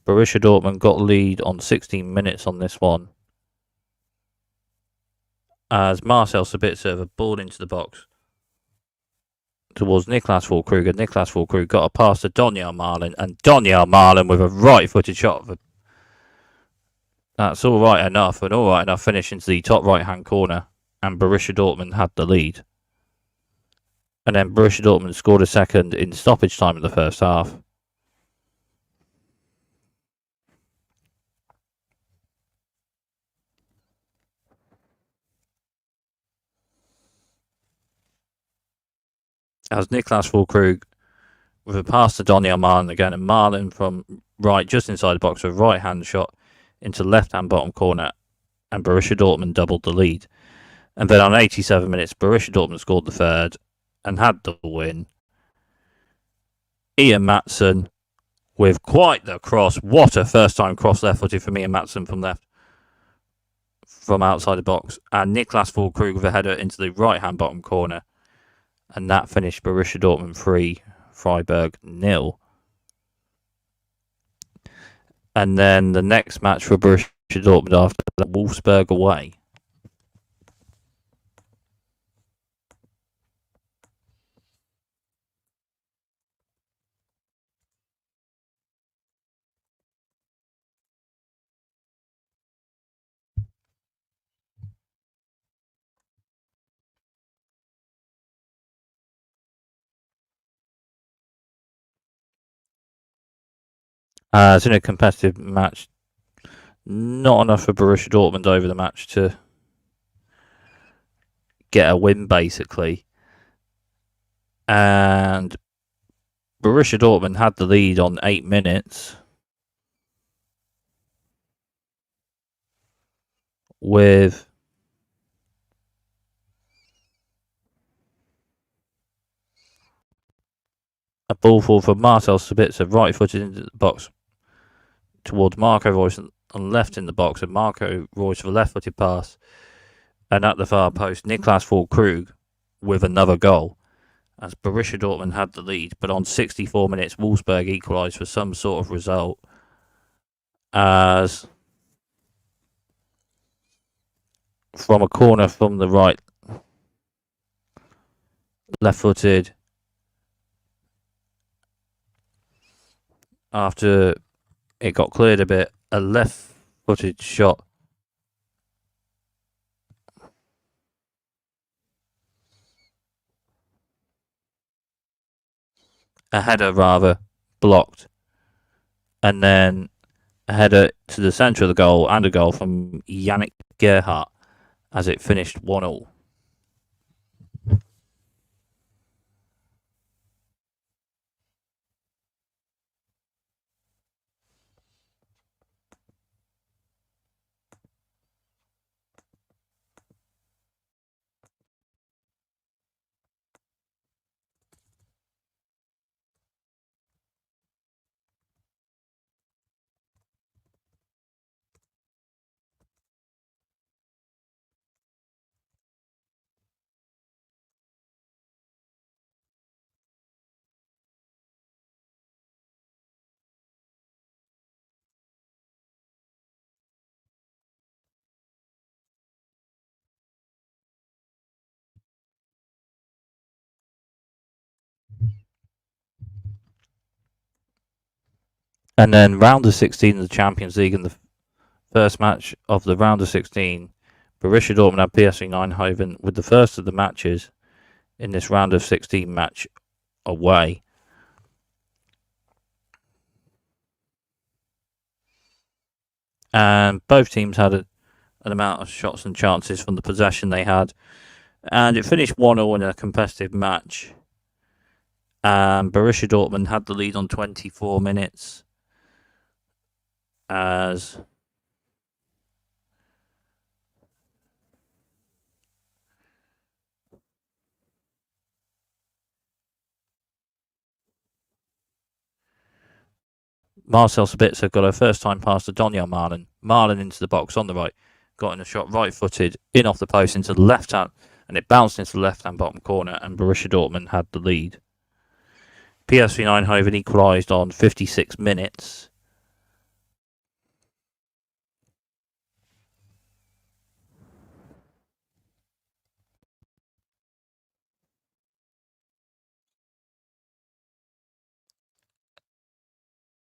Borussia Dortmund got lead on 16 minutes on this one. As Marcel Sabitzer with a ball into the box towards Niklas Füllkrug, and Niklas Füllkrug got a pass to Daniel Marlin, and Daniel Marlin with a right-footed shot. That's all right enough, an all right enough finish into the top right-hand corner, and Borussia Dortmund had the lead. And then Borussia Dortmund scored a second in stoppage time in the first half. As Niklas Füllkrug with a pass to Daniel Marlin again, and Marlin from right, just inside the box, with a right-hand shot into left-hand bottom corner, and Borussia Dortmund doubled the lead. And then on 87 minutes, Borussia Dortmund scored the third and had the win. Ian Maatsen with quite the cross. What a first-time cross left-footed from Ian Maatsen from outside the box. And Niklas Füllkrug with a header into the right-hand bottom corner. And that finished Borussia Dortmund 3, Freiburg 0. And then the next match for Borussia Dortmund after that, Wolfsburg away. It's in a competitive match. Not enough for Borussia Dortmund over the match to get a win, basically. And Borussia Dortmund had the lead on 8 minutes with a ball fall from Marcel Sabitzer, right-footed into the box towards Marco Reus on left in the box, and Marco Reus for a left-footed pass. And at the far post, Niklas Füllkrug with another goal, as Borussia Dortmund had the lead. But on 64 minutes, Wolfsburg equalised for some sort of result, as from a corner from the right, left-footed, after it got cleared a bit, a left-footed shot a header rather, blocked, and then a header to the centre of the goal and a goal from Yannick Gerhardt as it finished 1-1. And then round of 16 of the Champions League, in the first match of the round of 16, Borussia Dortmund had PSV Eindhoven with the first of the matches in this round of 16 match away. And both teams had an amount of shots and chances from the possession they had. And it finished 1-0 in a competitive match. Borussia Dortmund had the lead on 24 minutes as Marcel Sabitzer got a first time pass to Donyell Malen. Malen into the box on the right, got in a shot right footed, in off the post into the left hand, and it bounced into the left hand bottom corner, and Borussia Dortmund had the lead. PSV Eindhoven equalised on 56 minutes.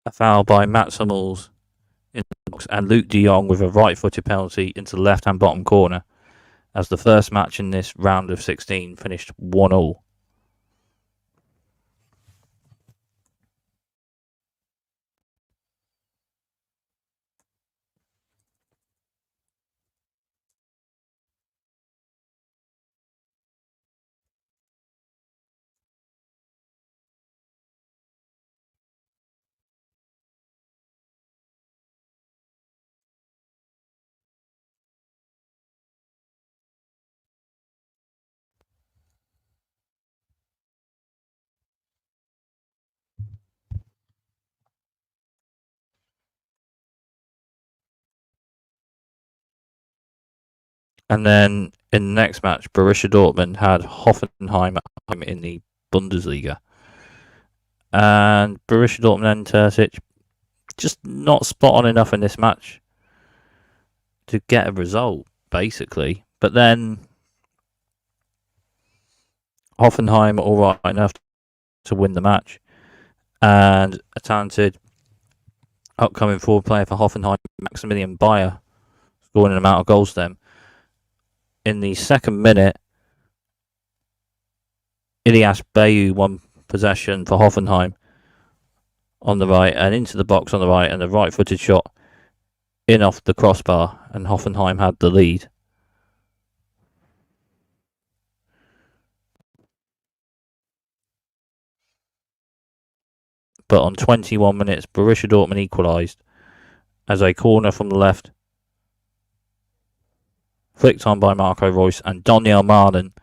A foul by Mats Hummels in the box, and Luke de Jong with a right-footed penalty into the left-hand bottom corner, as the first match in this round of 16 finished 1-1. And then in the next match, Borussia Dortmund had Hoffenheim at home in the Bundesliga. And Borussia Dortmund and Terzic just not spot on enough in this match to get a result, basically. But then Hoffenheim all right enough to win the match. And a talented upcoming forward player for Hoffenheim, Maximilian Bayer, scoring an amount of goals for them. In the second minute, Ilias Bayu won possession for Hoffenheim on the right and into the box on the right, and a right-footed shot in off the crossbar, and Hoffenheim had the lead. But on 21 minutes, Borussia Dortmund equalised as a corner from the left, flicked on by Marco Reus, and Daniel Marden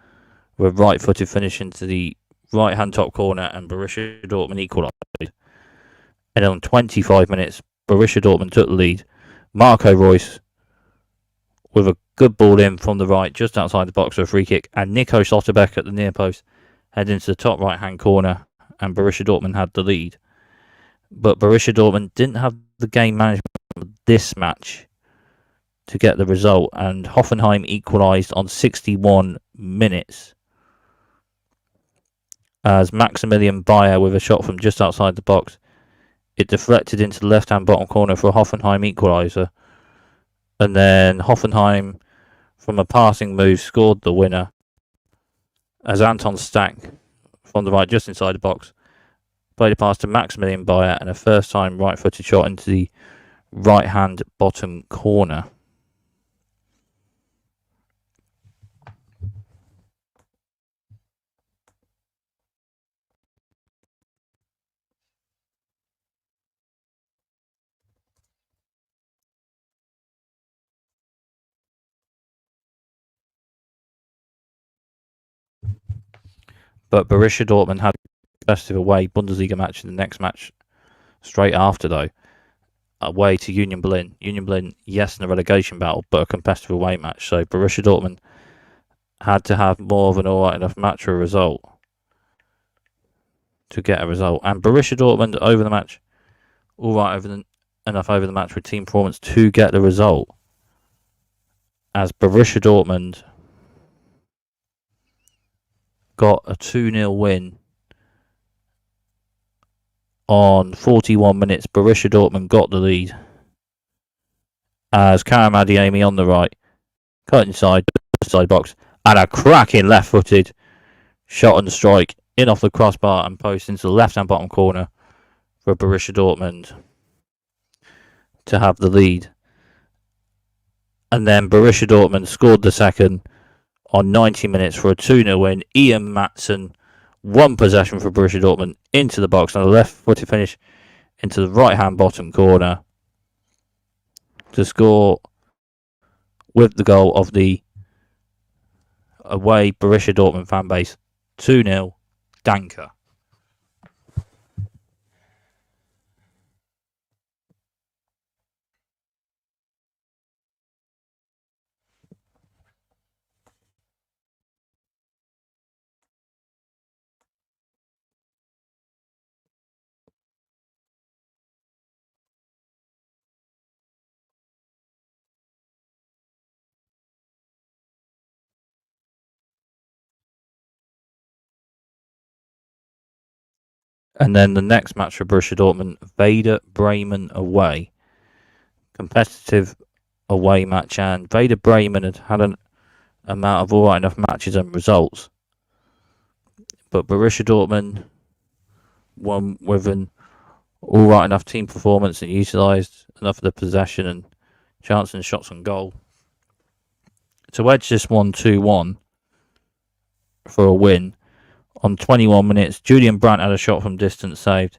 with right-footed finish into the right-hand top corner, and Borussia Dortmund equalised. And on 25 minutes, Borussia Dortmund took the lead. Marco Reus with a good ball in from the right, just outside the box for a free kick, and Nico Schlotterbeck at the near post head into the top right-hand corner, and Borussia Dortmund had the lead. But Borussia Dortmund didn't have the game management of this match to get the result, and Hoffenheim equalised on 61 minutes as Maximilian Bayer with a shot from just outside the box. It deflected into the left-hand bottom corner for a Hoffenheim equaliser, and then Hoffenheim, from a passing move, scored the winner as Anton Stack from the right, just inside the box, played a pass to Maximilian Bayer and a first-time right-footed shot into the right-hand bottom corner. But Borussia Dortmund had a competitive away Bundesliga match in the next match straight after, though, away to Union Berlin. Union Berlin, yes, in a relegation battle, but a competitive away match. So Borussia Dortmund had to have more of an alright enough match or a result to get a result. And Borussia Dortmund over the match, alright enough over the match with team performance to get the result. As Borussia Dortmund got a 2-0 win on 41 minutes. Borussia Dortmund got the lead as Karim Adeyemi on the right, cut inside the side box, and a cracking left-footed shot and strike in off the crossbar and post into the left-hand bottom corner for Borussia Dortmund to have the lead. And then Borussia Dortmund scored the second on 90 minutes for a 2-0 win. Ian Maatsen, one possession for Borussia Dortmund into the box and a left-footed finish into the right-hand bottom corner to score with the goal of the away Borussia Dortmund fan base. 2-0, Danke. And then the next match for Borussia Dortmund, Werder Bremen away. Competitive away match, and Werder Bremen had an amount of alright enough matches and results. But Borussia Dortmund won with an alright enough team performance and utilised enough of the possession and chance and shots on goal to edge this one 2-1 for a win. On 21 minutes, Julian Brandt had a shot from distance saved.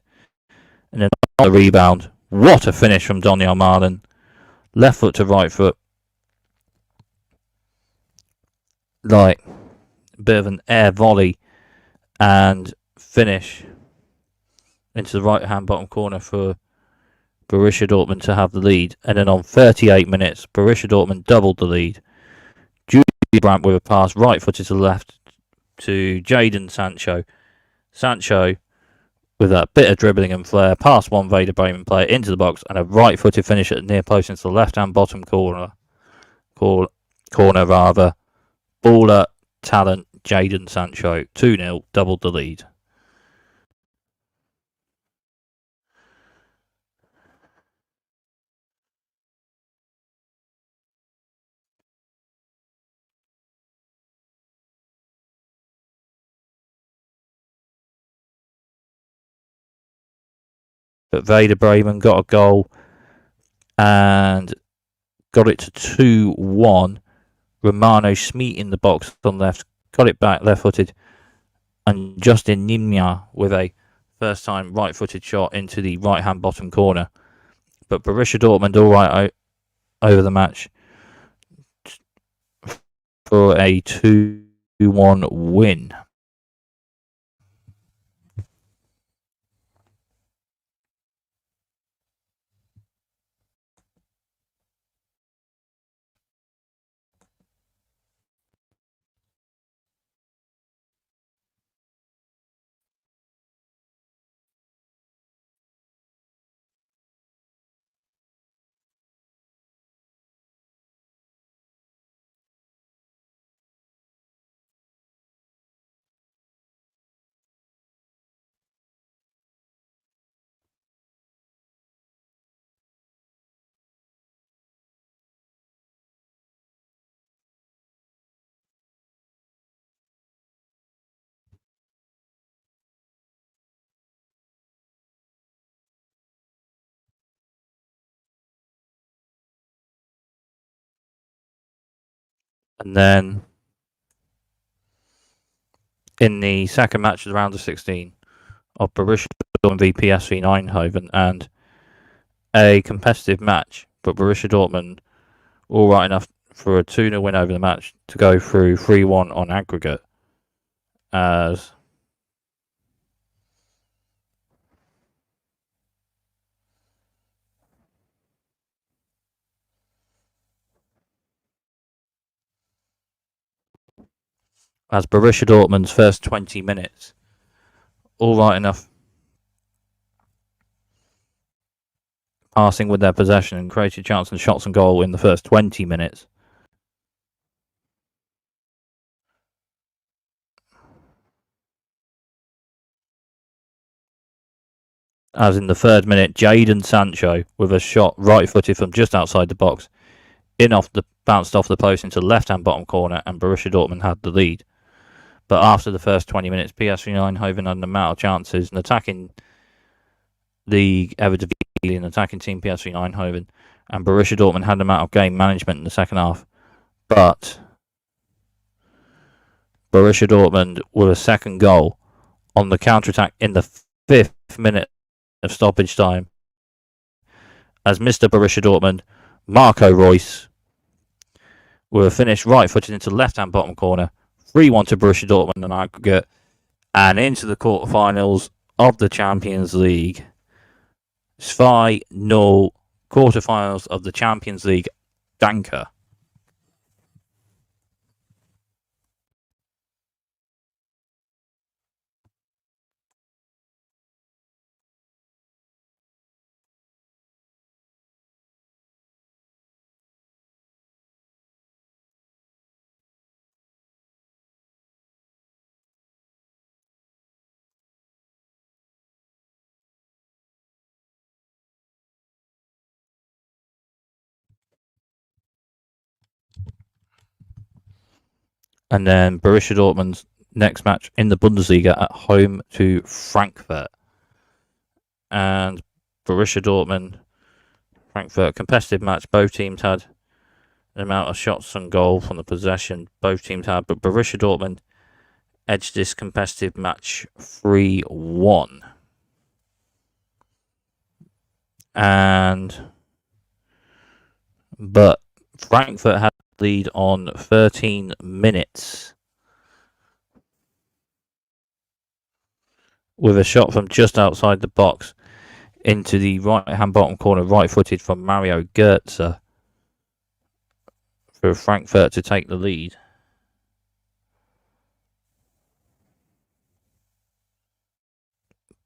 And then on the rebound, what a finish from Daniel Marden. Left foot to right foot. Like a bit of an air volley and finish into the right hand bottom corner for Borussia Dortmund to have the lead. And then on 38 minutes, Borussia Dortmund doubled the lead. Julian Brandt with a pass right footed to the left to Jadon Sancho. Sancho with a bit of dribbling and flair, past one Werder Bremen player into the box, and a right-footed finish at the near post into the left-hand bottom corner. Baller talent Jadon Sancho. 2-0, doubled the lead. but Werder Bremen got a goal and got it to 2-1. Romano Schmid in the box on left, got it back left-footed, and Justin Nimya with a first-time right-footed shot into the right-hand bottom corner. But Borussia Dortmund all right over the match for a 2-1 win. And then in the second match of the round of 16 of Borussia Dortmund v PSV Eindhoven, and a competitive match, but Borussia Dortmund all right enough for a 2-0 win over the match to go through 3-1 on aggregate, as Borussia Dortmund's first 20 minutes all right enough, passing with their possession and created chance and shots and goal in the first 20 minutes. As in the third minute, Jadon Sancho with a shot right-footed from just outside the box, bounced off the post into the left-hand bottom corner, and Borussia Dortmund had the lead. But after the first 20 minutes, PSV Eindhoven had an amount of chances, and attacking league Eredivisie and attacking team PSV Eindhoven, and Borussia Dortmund had an amount of game management in the second half. But Borussia Dortmund with a second goal on the counter-attack in the 5th minute of stoppage time, as Mr. Borussia Dortmund, Marco Reus, with a finish right-footed into the left-hand bottom corner, 3-1 to Borussia Dortmund on aggregate, and into the quarterfinals of the Champions League. 2-0 quarterfinals of the Champions League. Danke. And then Borussia Dortmund's next match in the Bundesliga at home to Frankfurt. And Borussia Dortmund, Frankfurt, competitive match. Both teams had an amount of shots and goal from the possession. Both teams had, but Borussia Dortmund edged this competitive match 3-1. But Frankfurt had the lead on 13 minutes with a shot from just outside the box into the right-hand bottom corner, right-footed from Mario Götze for Frankfurt to take the lead.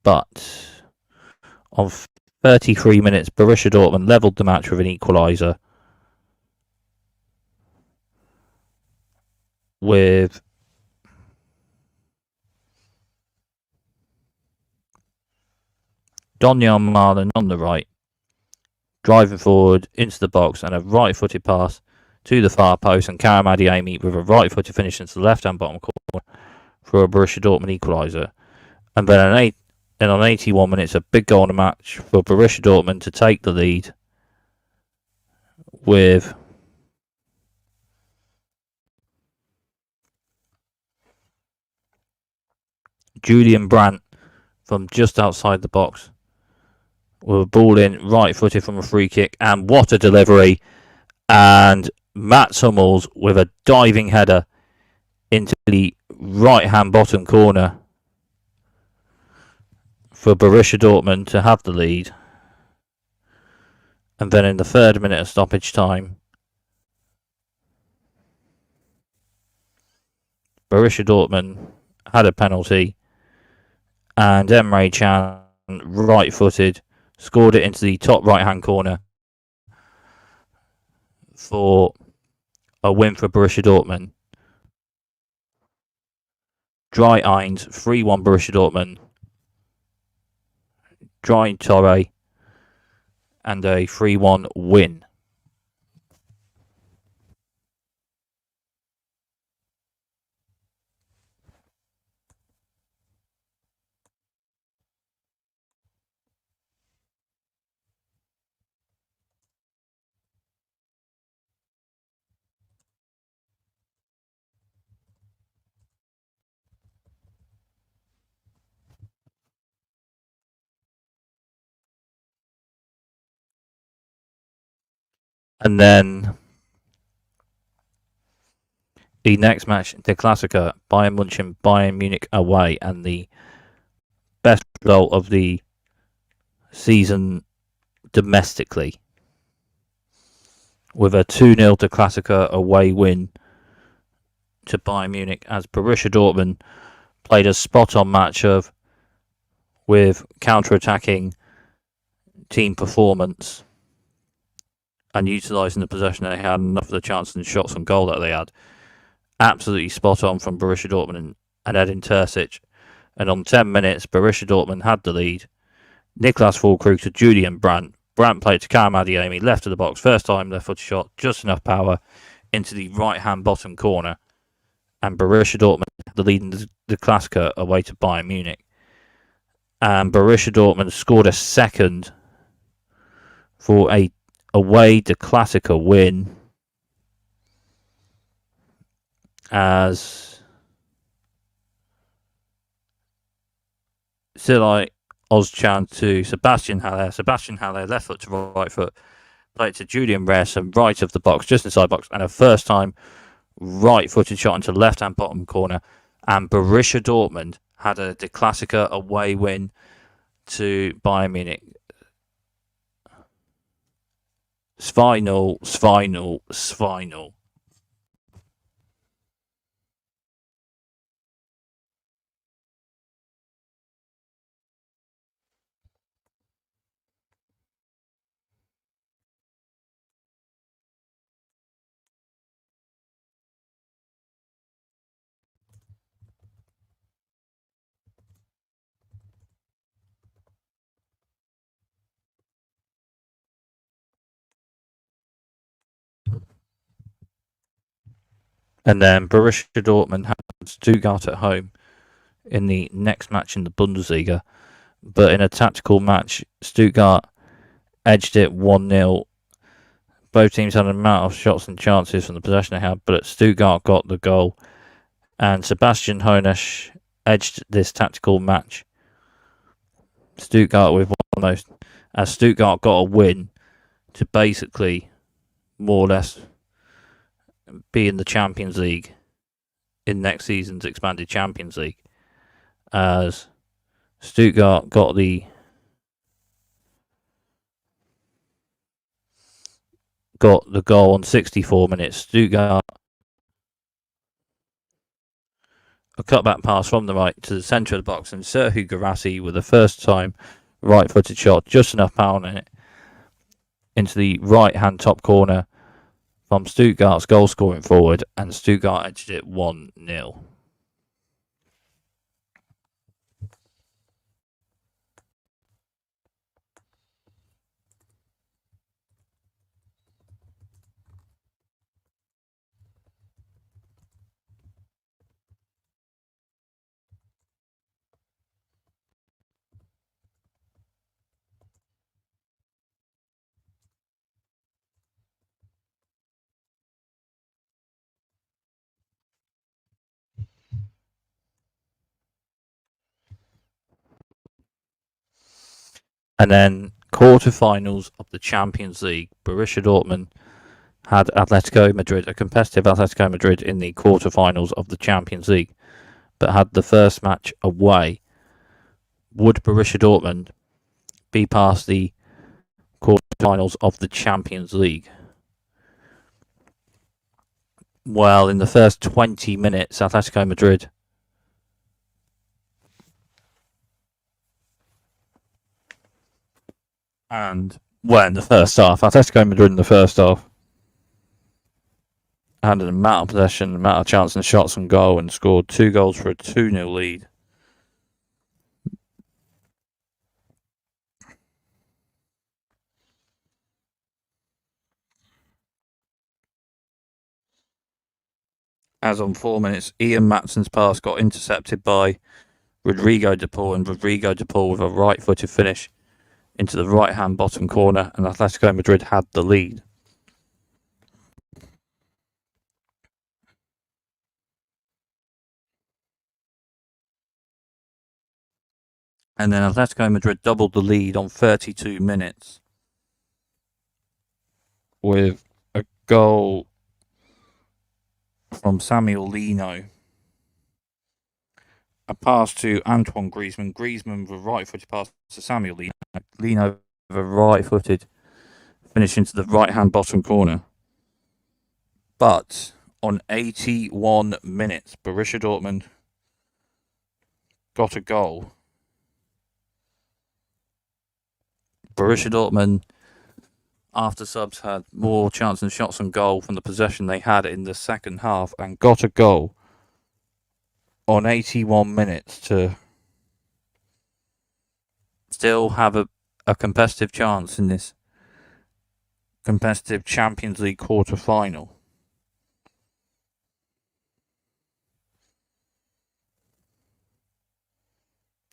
But on 33 minutes, Borussia Dortmund levelled the match with an equaliser, with Donyell Malen on the right, driving forward into the box, and a right-footed pass to the far post, and Karim Adeyemi with a right-footed finish into the left-hand bottom corner for a Borussia Dortmund equaliser. And then Then on 81 minutes, a big goal in the match for Borussia Dortmund to take the lead with Julian Brandt from just outside the box with a ball in, right-footed from a free kick, and what a delivery. And Mats Hummels with a diving header into the right-hand bottom corner for Borussia Dortmund to have the lead. And then in the 3rd minute of stoppage time, Borussia Dortmund had a penalty, and Emre Can, right-footed, scored it into the top right-hand corner for a win for Borussia Dortmund. Dry Eins, 3-1 Borussia Dortmund. Dry Torre, and a 3-1 win. And then the next match, the Klassiker, Bayern Munich, Bayern Munich away, and the best result of the season domestically, with a 2-0 to Klassiker away win to Bayern Munich, as Borussia Dortmund played a spot-on match of with counter-attacking team performance and utilising the possession they had, enough of the chances and shots on goal that they had. Absolutely spot on from Borussia Dortmund and Edin Terzic. And on 10 minutes, Borussia Dortmund had the lead. Niklas Füllkrug to Julian Brandt. Brandt played to Karim Adeyemi, left of the box, first time left-footed shot, just enough power into the right-hand bottom corner. And Borussia Dortmund had the lead in the Klassiker away to Bayern Munich. And Borussia Dortmund scored a second for a away to Klassiker win, as Silai Ozcan to Sebastian Haller. Sebastian Haller, left foot to right foot, played to Julian Reyerson, right of the box, just inside box, and a first time right-footed shot into left-hand bottom corner. And Borussia Dortmund had a De Klassiker away win to Bayern Munich. Svinal. And then Borussia Dortmund had Stuttgart at home in the next match in the Bundesliga. But in a tactical match, Stuttgart edged it 1-0. Both teams had an amount of shots and chances from the possession they had, but Stuttgart got the goal. And Sebastian Hoeneß edged this tactical match. Stuttgart with almost, as Stuttgart got a win to basically more or less be in the Champions League in next season's expanded Champions League, as Stuttgart got the goal on 64 minutes. Stuttgart, a cutback pass from the right to the centre of the box, and Serhu Guirassy with a first time right-footed shot, just enough power in it, into the right-hand top corner from Stuttgart's goal-scoring forward, and Stuttgart edged it 1-0. And then quarterfinals of the Champions League, Borussia Dortmund had Atletico Madrid, a competitive Atletico Madrid in the quarterfinals of the Champions League, but had the first match away. Would Borussia Dortmund be past the quarterfinals of the Champions League? Well, in the first 20 minutes, Atletico Madrid in the first half, Atletico Madrid in the first half had an amount of possession, amount of chance and shots on goal, and scored 2 goals for a 2-0 lead. As on 4 minutes, Ian Matson's pass got intercepted by Rodrigo de Paul, and Rodrigo de Paul with a right-footed finish into the right-hand bottom corner, and Atletico Madrid had the lead. And then Atletico Madrid doubled the lead on 32 minutes with a goal from Samuel Lino. A pass to Antoine Griezmann. Griezmann with a right-footed pass to Samuel Lino. Lino with a right-footed finish into the right-hand bottom corner. But on 81 minutes, Borussia Dortmund got a goal. Borussia Dortmund, after subs, had more chance and shots on goal from the possession they had in the second half and got a goal on 81 minutes to still have a competitive chance in this competitive Champions League quarter-final.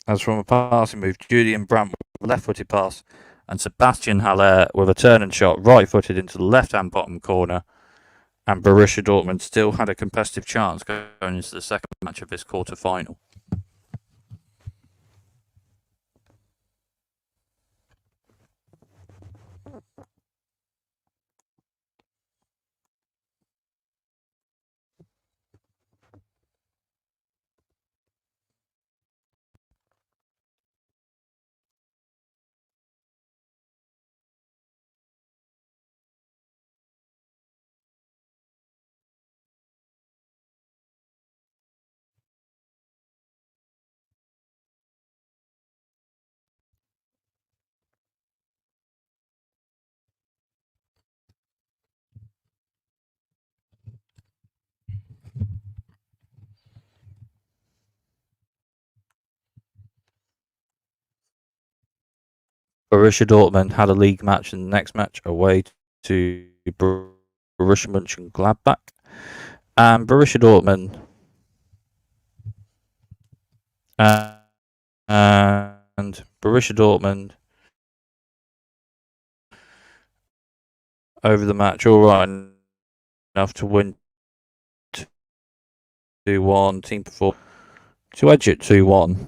As from a passing move, Julian Brandt with a left-footed pass, and Sebastian Haller with a turn and shot right-footed into the left-hand bottom corner, and Borussia Dortmund still had a competitive chance going into the second match of this quarter-final. Borussia Dortmund had a league match in the next match away to Borussia Mönchengladbach, and Borussia Dortmund and Borussia Dortmund over the match all right enough to win 2-1. Team perform to edge it 2-1.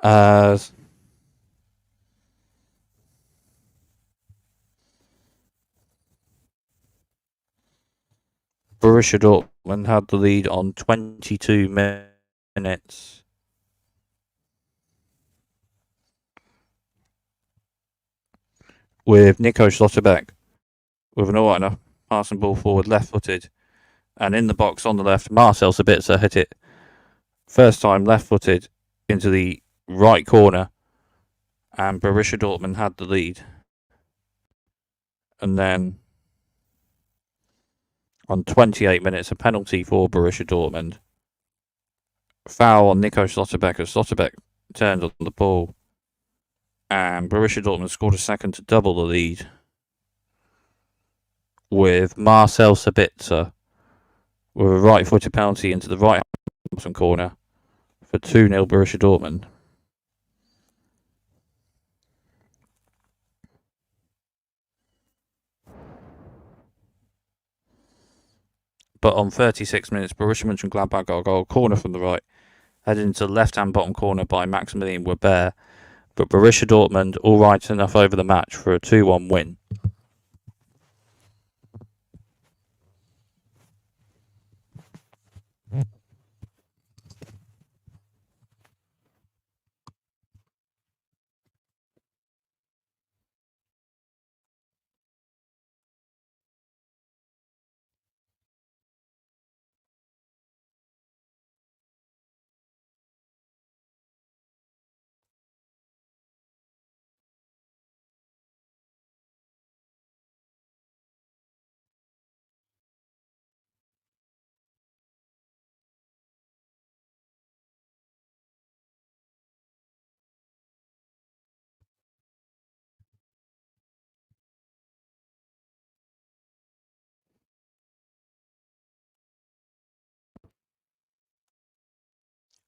As Borussia Dortmund had the lead on 22 minutes. With Nico Schlotterbeck with an alright enough passing ball forward, left-footed, and in the box on the left, Marcel Sabitzer hit it first time left-footed into the right corner, and Borussia Dortmund had the lead. And then on 28 minutes, a penalty for Borussia Dortmund. Foul on Nico Schlotterbeck as Schlotterbeck turned on the ball, and Borussia Dortmund scored a second to double the lead with Marcel Sabitzer with a right-footed penalty into the right bottom corner for 2-0 Borussia Dortmund. But on 36 minutes, Borussia Mönchengladbach got a goal, corner from the right, headed into the left-hand bottom corner by Maximilian Weber. But Borussia Dortmund all right enough over the match for a 2-1 win.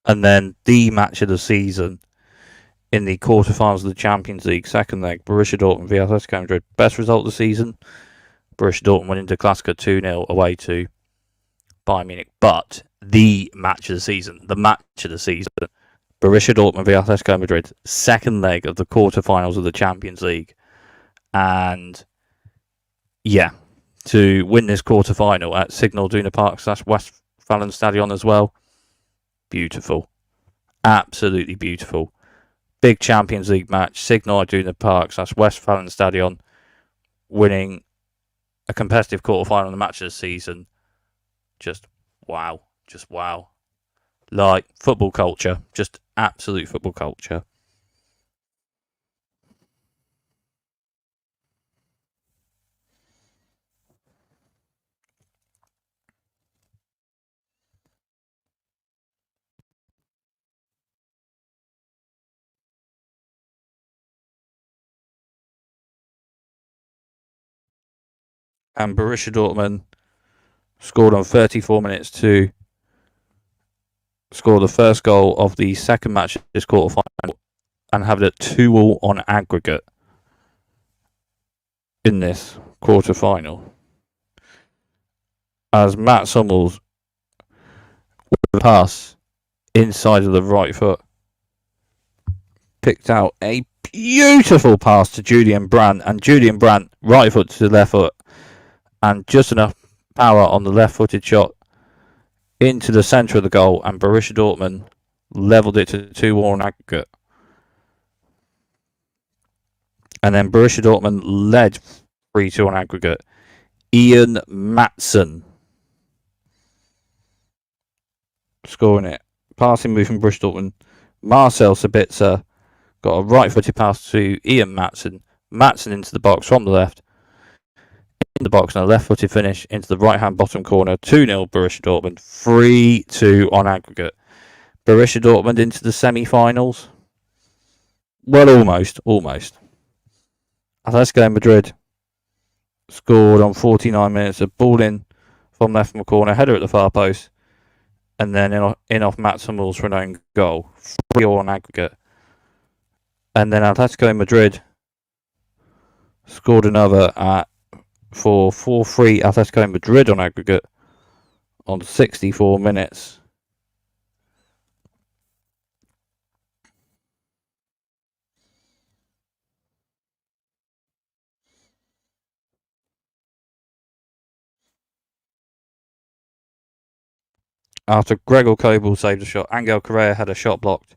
And then the match of the season in the quarterfinals of the Champions League, second leg, Borussia Dortmund v Atletico Madrid. Best result of the season, Borussia Dortmund winning the Klassiker 2-0 away to Bayern Munich. But the match of the season, Borussia Dortmund v Atletico Madrid, second leg of the quarterfinals of the Champions League. And yeah, to win this quarterfinal at Signal Iduna Park / Westfalenstadion as well, beautiful, absolutely beautiful. Big Champions League match, Signal Iduna Park / Westfalenstadion, winning a competitive quarterfinal in the match of the season. Just wow. Like, football culture, just absolute football culture. And Borussia Dortmund scored on 34 minutes to score the first goal of the second match of this quarterfinal and have it 2-2 on aggregate in this quarterfinal. As Matt Hummels with a pass inside of the right foot picked out a beautiful pass to Julian Brandt, and Julian Brandt right foot to the left foot, and just enough power on the left-footed shot into the centre of the goal, and Borussia Dortmund levelled it to 2-2 on aggregate. And then Borussia Dortmund led 3-2 on aggregate. Ian Maatsen scoring it. Passing move from Borussia Dortmund. Marcel Sabitzer got a right-footed pass to Ian Maatsen. Maatsen into the box from the left. In the box and a left-footed finish into the right-hand bottom corner. 2-0 Borussia Dortmund. 3-2 on aggregate. Borussia Dortmund into the semi-finals. Well, almost. Atletico Madrid scored on 49 minutes. A ball in from left from the corner. Header at the far post. And then in off Matt Hummels for an own goal. 3-3 on aggregate. And then Atletico Madrid scored another for 4-3 Atletico Madrid on aggregate on 64 minutes. After Gregor Kobel saved a shot, Angel Correa had a shot blocked,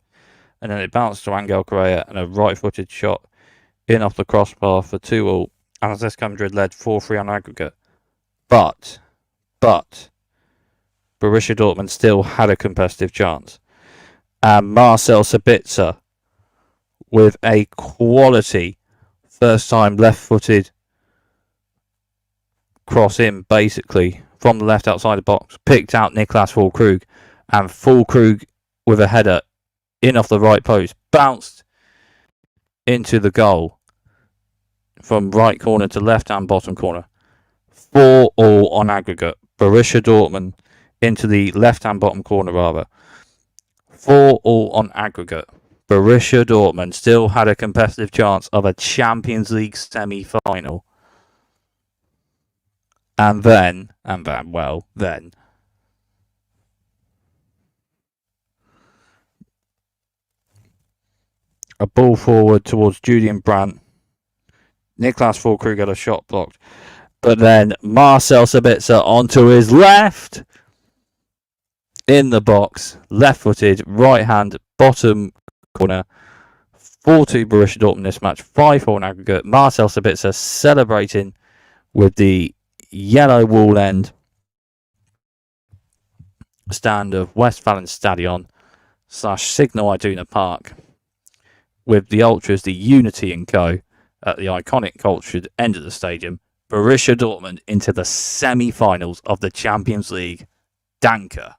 and then it bounced to Angel Correa and a right-footed shot in off the crossbar for 2-2. Atletico Madrid led 4-3 on aggregate. But Borussia Dortmund still had a competitive chance. And Marcel Sabitzer with a quality first-time left-footed cross in, basically, from the left outside the box, picked out Niklas Füllkrug, and Füllkrug with a header in off the right post, bounced into the goal from right corner to left-hand bottom corner. 4-4 on aggregate. Borussia Dortmund into the left-hand bottom corner, rather. 4-4 on aggregate. Borussia Dortmund still had a competitive chance of a Champions League semi-final. And then, a ball forward towards Julian Brandt. Niklas Füllkrug got a shot blocked. But then Marcel Sabitzer onto his left. In the box. Left-footed, right hand, bottom corner. 4-2 Borussia Dortmund this match. 5-4 in aggregate. Marcel Sabitzer celebrating with the yellow wall end stand of Westfalenstadion / Signal Iduna Park, with the Ultras, the Unity and Co. at the iconic cultured end of the stadium. Borussia Dortmund into the semi-finals of the Champions League. Danke.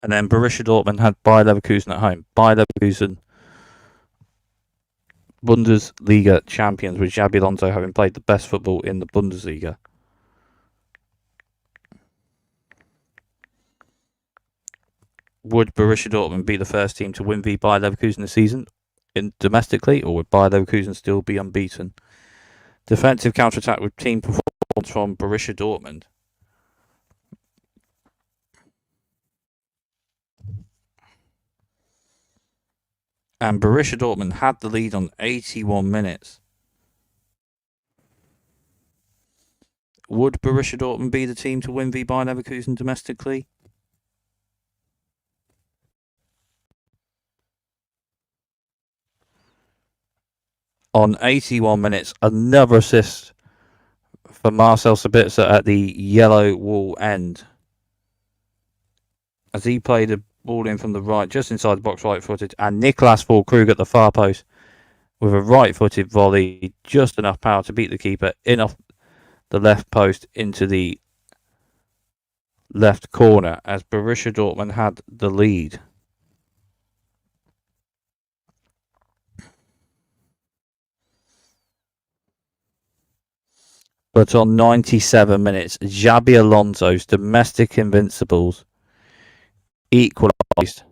And then Borussia Dortmund had Bayer Leverkusen at home. Bayer Leverkusen, Bundesliga champions, with Xabi Alonso having played the best football in the Bundesliga. Would Borussia Dortmund be the first team to win v Bayer Leverkusen this season domestically, or would Bayer Leverkusen still be unbeaten? Defensive counter-attack with team performance from Borussia Dortmund. And Borussia Dortmund had the lead on 81 minutes. Would Borussia Dortmund be the team to win v Bayer Leverkusen domestically? On 81 minutes, another assist for Marcel Sabitzer at the yellow wall end, as he played a ball in from the right, just inside the box, right-footed, and Niklas Füllkrug at the far post with a right-footed volley, just enough power to beat the keeper in off the left post into the left corner, as Borussia Dortmund had the lead. But on 97 minutes, Xabi Alonso's domestic invincibles equalised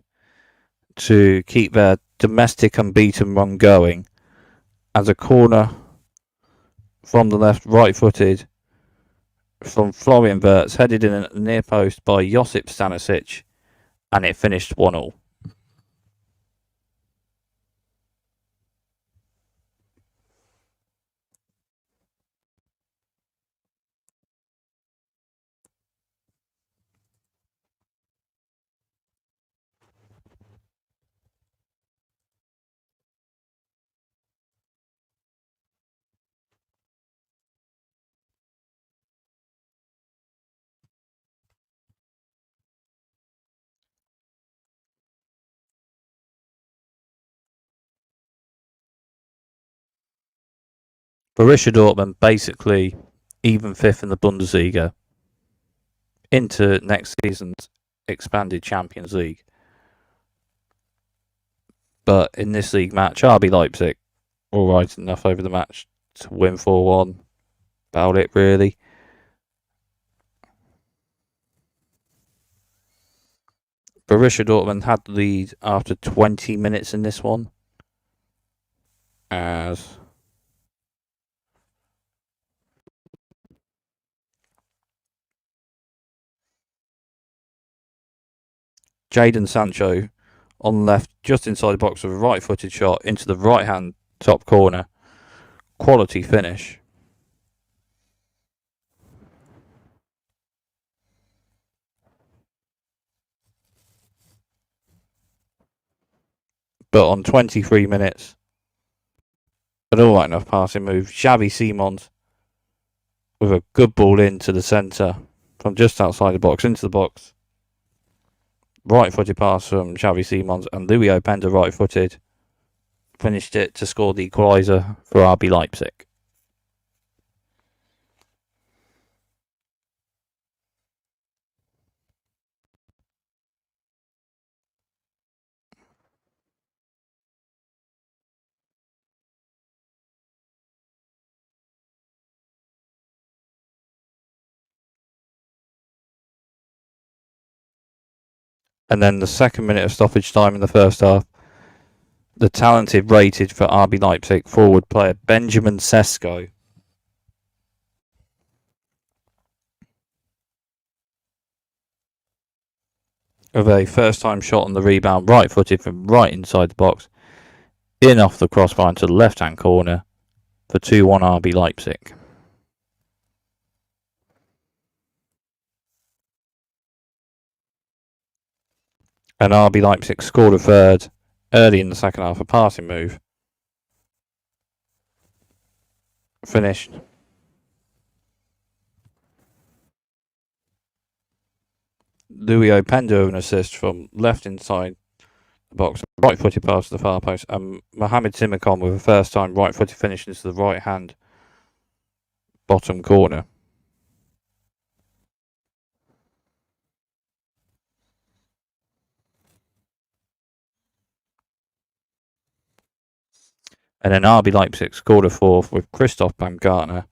to keep their domestic unbeaten run going, as a corner from the left, right-footed, from Florian Wirtz, headed in at the near post by Josip Stanisic, and it finished 1-1. Borussia Dortmund basically even fifth in the Bundesliga into next season's expanded Champions League. But in this league match, RB Leipzig alright enough over the match to win 4-1. About it, really. Borussia Dortmund had the lead after 20 minutes in this one, as Jadon Sancho on the left, just inside the box, with a right-footed shot into the right-hand top corner. Quality finish. But on 23 minutes, an alright enough passing move. Xavi Simons with a good ball into the centre from just outside the box into the box. Right-footed pass from Xavi Simons, and Louis Openda right-footed finished it to score the equaliser for RB Leipzig. And then the second minute of stoppage time in the first half, the talented rated for RB Leipzig forward player Benjamin Sesko with a first time shot on the rebound, right footed from right inside the box, in off the crossbar into the left hand corner for 2-1 RB Leipzig. And RB Leipzig scored a third early in the second half, a passing move. Finished. Louis Openda with an assist from left inside the box, right footed pass to the far post, and Mohamed Simakon with a first time right footed finish into the right hand bottom corner. And then RB Leipzig scored a fourth with Christoph Baumgartner.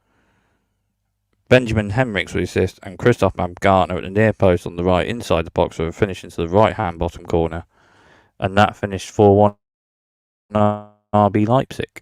Benjamin Henrichs with assist, and Christoph Baumgartner at the near post on the right inside the box with a finish into the right hand bottom corner. And that finished 4-1 RB Leipzig.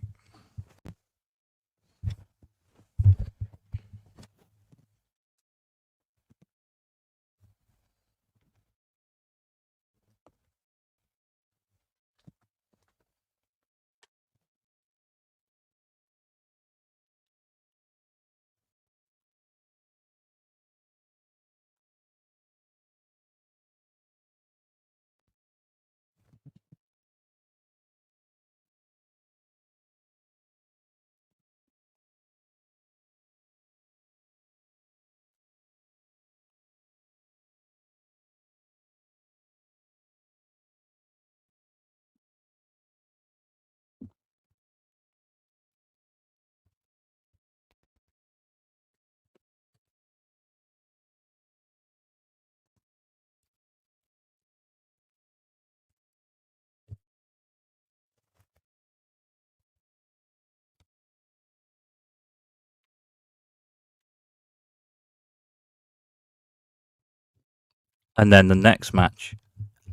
And then the next match,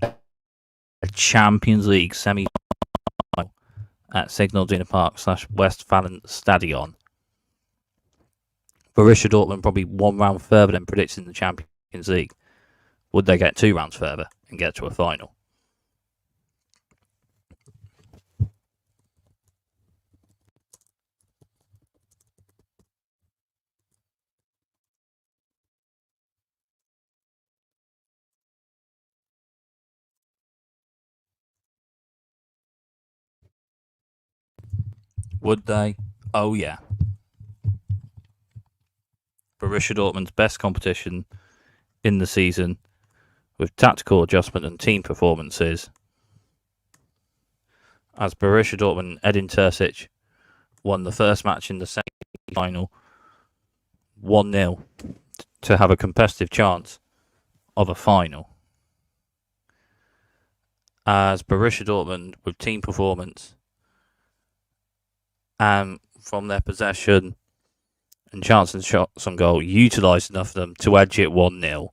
a Champions League semi-final at Signal Iduna Park / Westfalenstadion. Borussia Dortmund probably one round further than predicted in the Champions League. Would they get 2 rounds further and get to a final? Would they? Oh yeah. Borussia Dortmund's best competition in the season, with tactical adjustment and team performances, as Borussia Dortmund, Edin Terzic won the first match in the semi-final 1-0 to have a competitive chance of a final. As Borussia Dortmund, with team performance and from their possession and chance and shots on goal, utilised enough of them to edge it 1-0.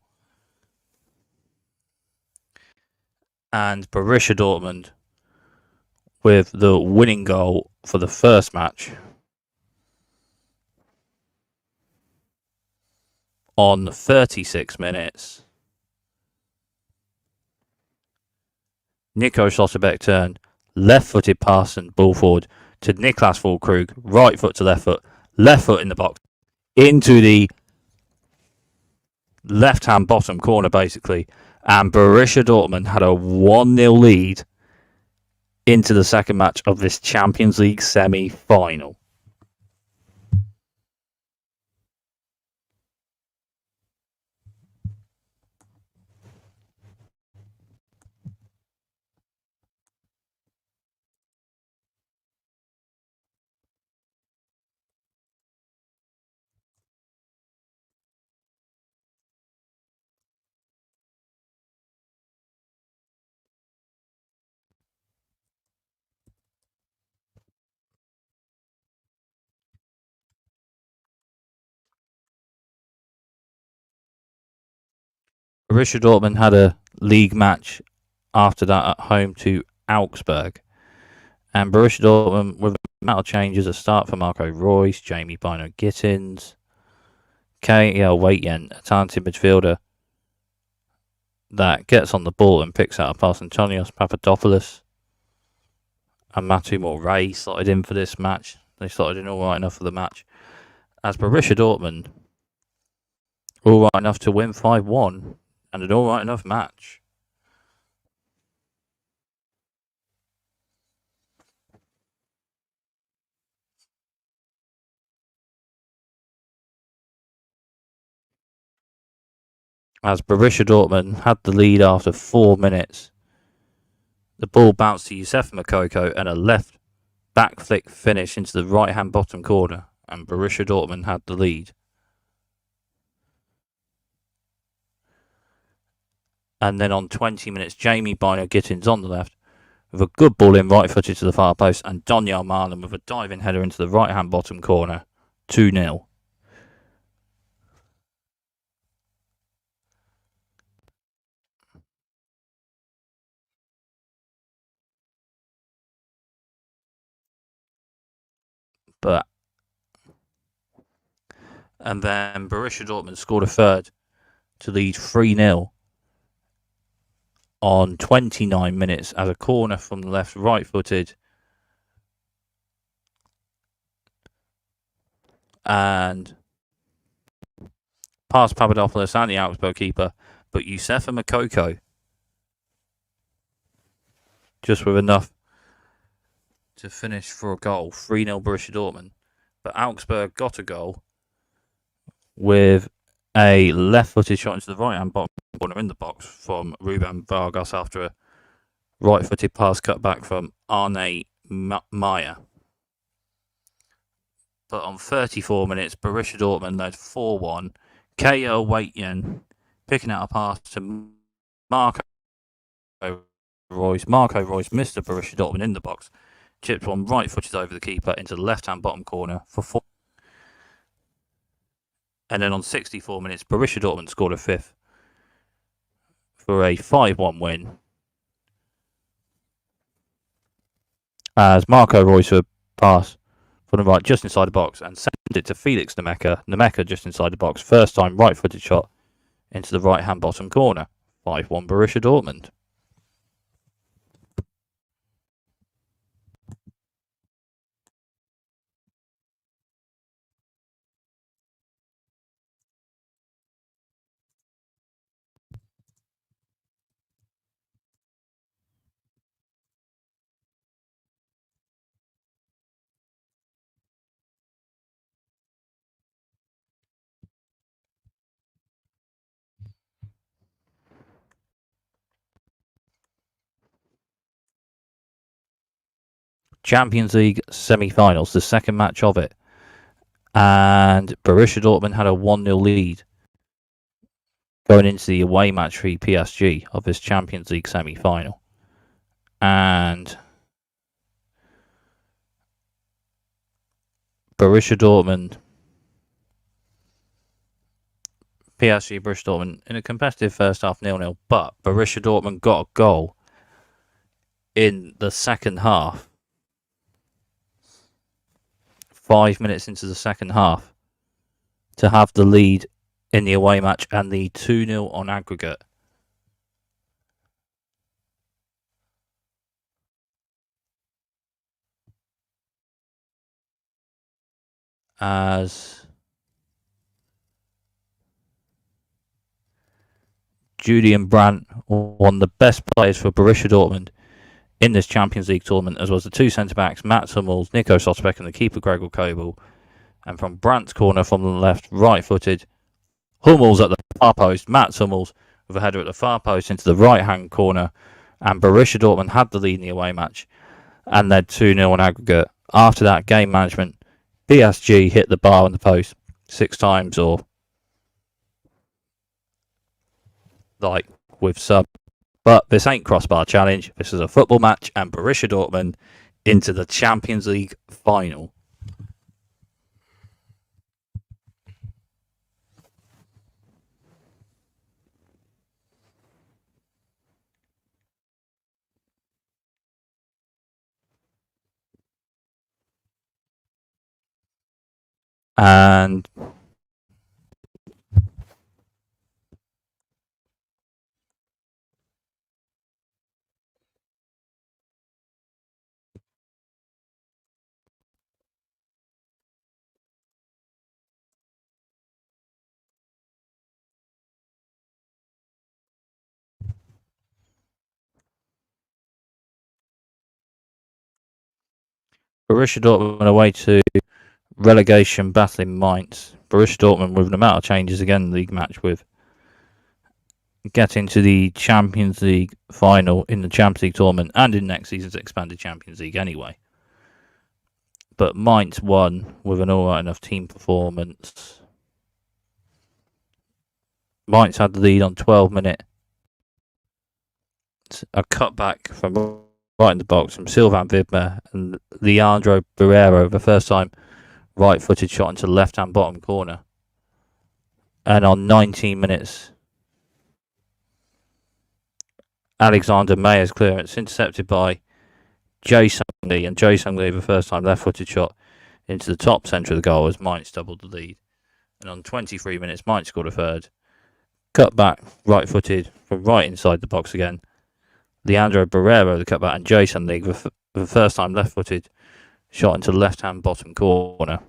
And Borussia Dortmund with the winning goal for the first match on 36 minutes. Nico Schlotterbeck turn, left-footed pass and ball forward to Niklas Füllkrug, right foot to left foot in the box, into the left-hand bottom corner basically, and Borussia Dortmund had a 1-0 lead into the second match of this Champions League semi-final. Borussia Dortmund had a league match after that at home to Augsburg. And Borussia Dortmund with a amount of changes at start for Marco Reus, Jamie Bino-Gittins, KL Waityen, a talented midfielder that gets on the ball and picks out a pass. Antonios Papadopoulos and Matu Moray slotted in for this match. They slotted in all right enough for the match. As Borussia Dortmund all right enough to win 5-1 and an all right enough match. As Borussia Dortmund had the lead after 4 minutes, the ball bounced to Youssef Moukoko and a left back flick finish into the right hand bottom corner, and Borussia Dortmund had the lead. And then on 20 minutes, Jamie Bino-Gittins on the left with a good ball in right footed to the far post, and Donyell Malen with a diving header into the right hand bottom corner, 2-0. And then Borussia Dortmund scored a third to lead 3-0 on 29 minutes as a corner from the left, right footed. And past Papadopoulos and the Augsburg keeper, but Youssef Moukoko just with enough to finish for a goal. 3-0 Borussia Dortmund. But Augsburg got a goal with a left-footed shot into the right-hand bottom corner in the box from Ruben Vargas after a right-footed pass cut back from Arne Meyer. But on 34 minutes, Borussia Dortmund led 4-1. KL Waityen picking out a pass to Marco Reus. Marco Reus missed the Borussia Dortmund in the box. Chipped one right footed over the keeper into the left-hand bottom corner for 4. And then on 64 minutes, Borussia Dortmund scored a fifth for a 5-1 win. As Marco Reus would pass from the right just inside the box and send it to Felix Nemeka. Nemeka just inside the box. First time right footed shot into the right-hand bottom corner. 5-1 Borussia Dortmund. Champions League semi-finals, the second match of it. And Borussia Dortmund had a 1-0 lead going into the away match for PSG of this Champions League semi-final. And Borussia Dortmund, PSG Borussia Dortmund in a competitive first half 0-0, but Borussia Dortmund got a goal in the second half. 5 minutes into the second half to have the lead in the away match and the 2-0 on aggregate. As Julian Brandt, one of the best players for Borussia Dortmund in this Champions League tournament, as well as the two centre-backs, Mats Hummels, Nico Sosbeck, and the keeper, Gregor Kobel. And from Brandt's corner from the left, right-footed, Hummels at the far post, Mats Hummels with a header at the far post into the right-hand corner, and Borussia Dortmund had the lead in the away match and led 2-0 on aggregate. After that, game management, PSG hit the bar on the post 6 times, or like with sub. But this ain't crossbar challenge. This is a football match, and Borussia Dortmund into the Champions League final. And Borussia Dortmund away to relegation battling Mainz. Borussia Dortmund with an amount of changes again in the league match with getting to the Champions League final in the Champions League tournament and in next season's expanded Champions League anyway. But Mainz won with an alright enough team performance. Mainz had the lead on 12 minutes. A cutback from right in the box from Sylvain Widmer and Leandro Barreiro, the first time right-footed shot into the left-hand bottom corner. And on 19 minutes, Alexander Mayer's clearance intercepted by Jae Sung-lee, and Jae Sung-lee, the first time left-footed shot into the top centre of the goal as Mainz doubled the lead. And on 23 minutes, Mainz scored a third. Cut back, right-footed from right inside the box again. Leandro Barreiro, the cutback, and Jae Sung-lee, the first time left-footed shot into the left-hand bottom corner.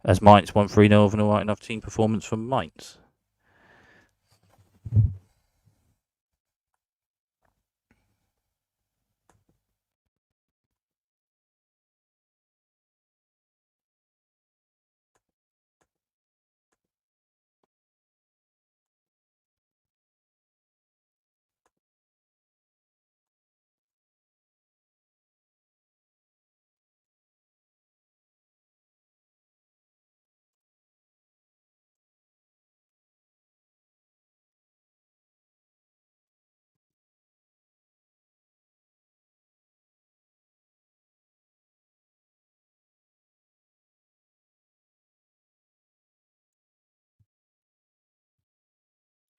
As Mainz won 3-0 with an alright enough team performance from Mainz.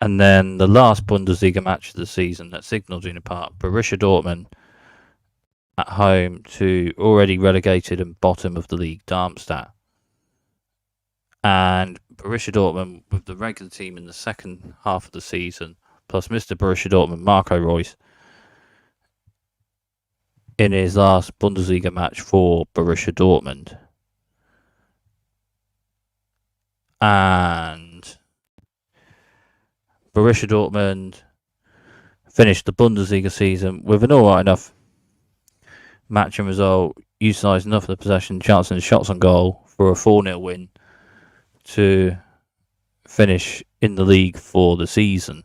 And then the last Bundesliga match of the season at Signal Iduna Park, Borussia Dortmund at home to already relegated and bottom of the league Darmstadt. And Borussia Dortmund with the regular team in the second half of the season, plus Mr. Borussia Dortmund, Marco Reus, in his last Bundesliga match for Borussia Dortmund. And Borussia Dortmund finished the Bundesliga season with an alright enough match and result, utilised enough of the possession, chances and shots on goal for a 4-0 win to finish in the league for the season.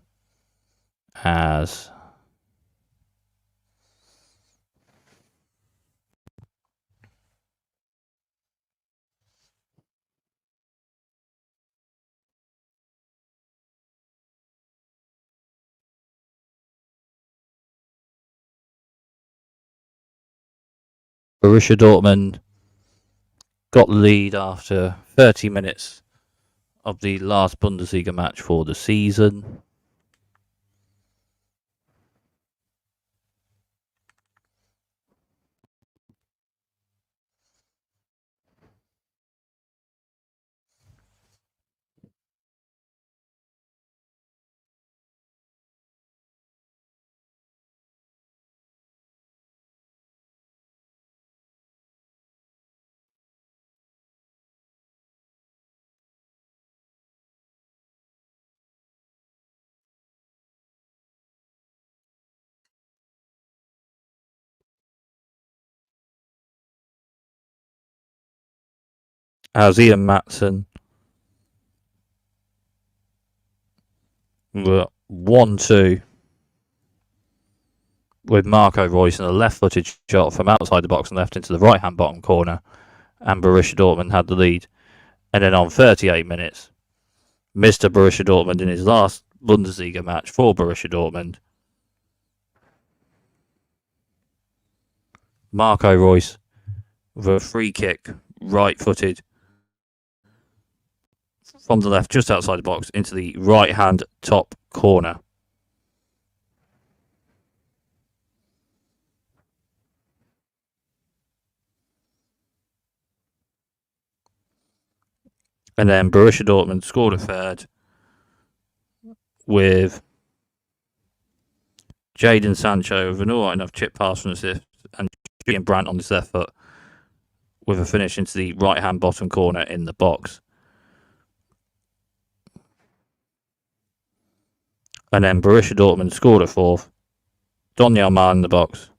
As Borussia Dortmund got the lead after 30 minutes of the last Bundesliga match for the season. as Ian Matson were 1-2 with Marco Reus and a left-footed shot from outside the box and left into the right-hand bottom corner, and Borussia Dortmund had the lead. And then on 38 minutes, Mr. Borussia Dortmund in his last Bundesliga match for Borussia Dortmund, Marco Reus with a free kick, right-footed, from the left, just outside the box, into the right-hand top corner. And then Borussia Dortmund scored a third with Jadon Sancho with an alright enough chip pass from assist, and Julian Brandt on his left foot with a finish into the right-hand bottom corner in the box. And then Borussia Dortmund scored a fourth. Donyell Mah in the box,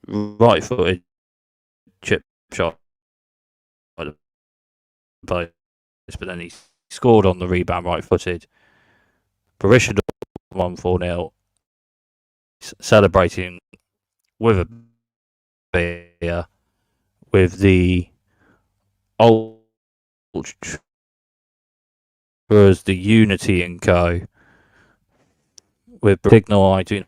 right-footed chip shot by the post, but then he scored on the rebound right-footed. Borussia Dortmund won 4-0, celebrating with a beer with the Ultras, the Unity and Co. with Signal Iduna.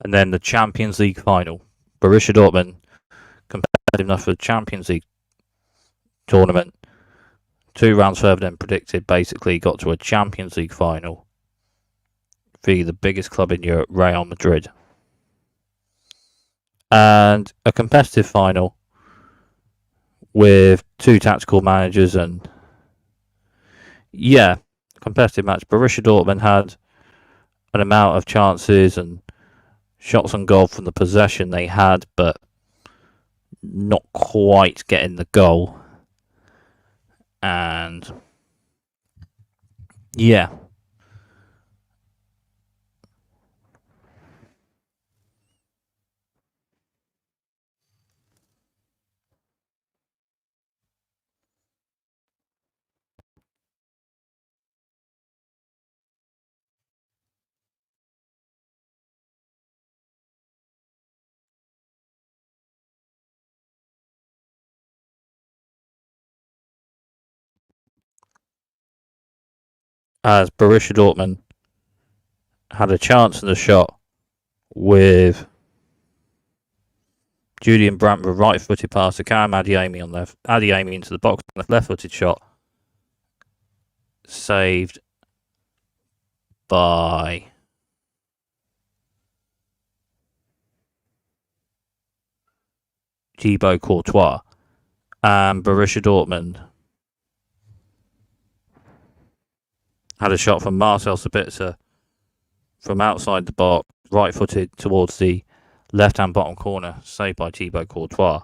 And then the Champions League final. Borussia Dortmund, competitive enough for the Champions League tournament. 2 rounds further than predicted, basically got to a Champions League final via the biggest club in Europe, Real Madrid. And a competitive final with 2 tactical managers, and competitive match. Borussia Dortmund had an amount of chances and shots on goal from the possession they had, but not quite getting the goal. And as Borussia Dortmund had a chance in the shot with Julian Brandt with a right-footed pass to Karim Adeyemi on left. Adeyemi into the box, left-footed shot, saved by Thibaut Courtois. And Borussia Dortmund had a shot from Marcel Sabitzer from outside the box, right-footed towards the left-hand bottom corner, saved by Thibaut Courtois.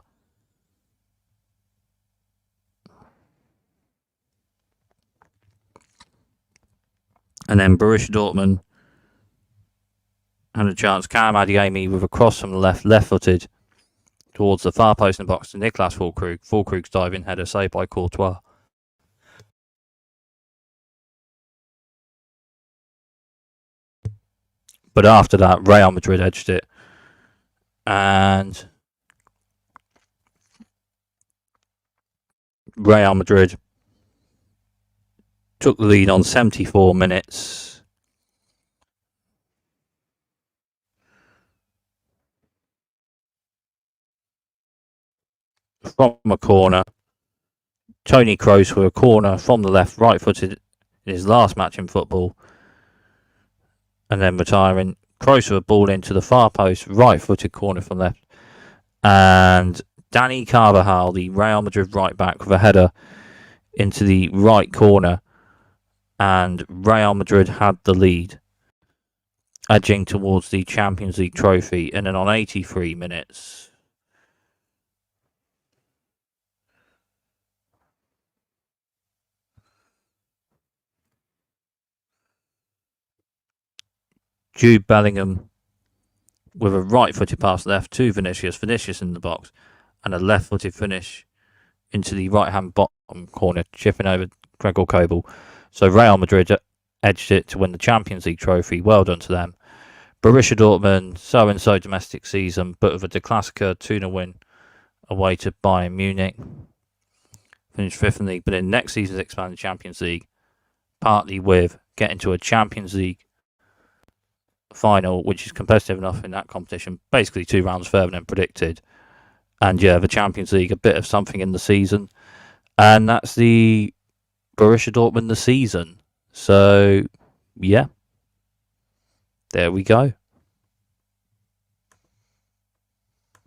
And then Borussia Dortmund had a chance. Karim Adeyemi with a cross from the left-footed towards the far post in the box to Niklas Füllkrug. Füllkrug's diving header saved by Courtois. But after that, Real Madrid edged it. And Real Madrid took the lead on 74 minutes. from a corner. Tony Kroos with a corner from the left, right-footed in his last match in football, and then retiring. Kroos with a ball into the far post, right-footed corner from left, and Danny Carvajal, the Real Madrid right-back, with a header into the right corner, and Real Madrid had the lead, edging towards the Champions League trophy. And then on 83 minutes, Jude Bellingham with a right-footed pass left to Vinicius in the box, and a left-footed finish into the right-hand bottom corner, chipping over Gregor Kobel. So Real Madrid edged it to win the Champions League trophy. Well done to them. Borussia Dortmund, so-and-so domestic season, but with a De Klassiker 2-0 win away to Bayern Munich. Finished fifth in the league, but in next season's expanded Champions League, partly with getting to a Champions League final, which is competitive enough in that competition, basically 2 rounds further than predicted. And yeah, the Champions League, a bit of something in the season. And that's the Borussia Dortmund the season. So, yeah, there we go.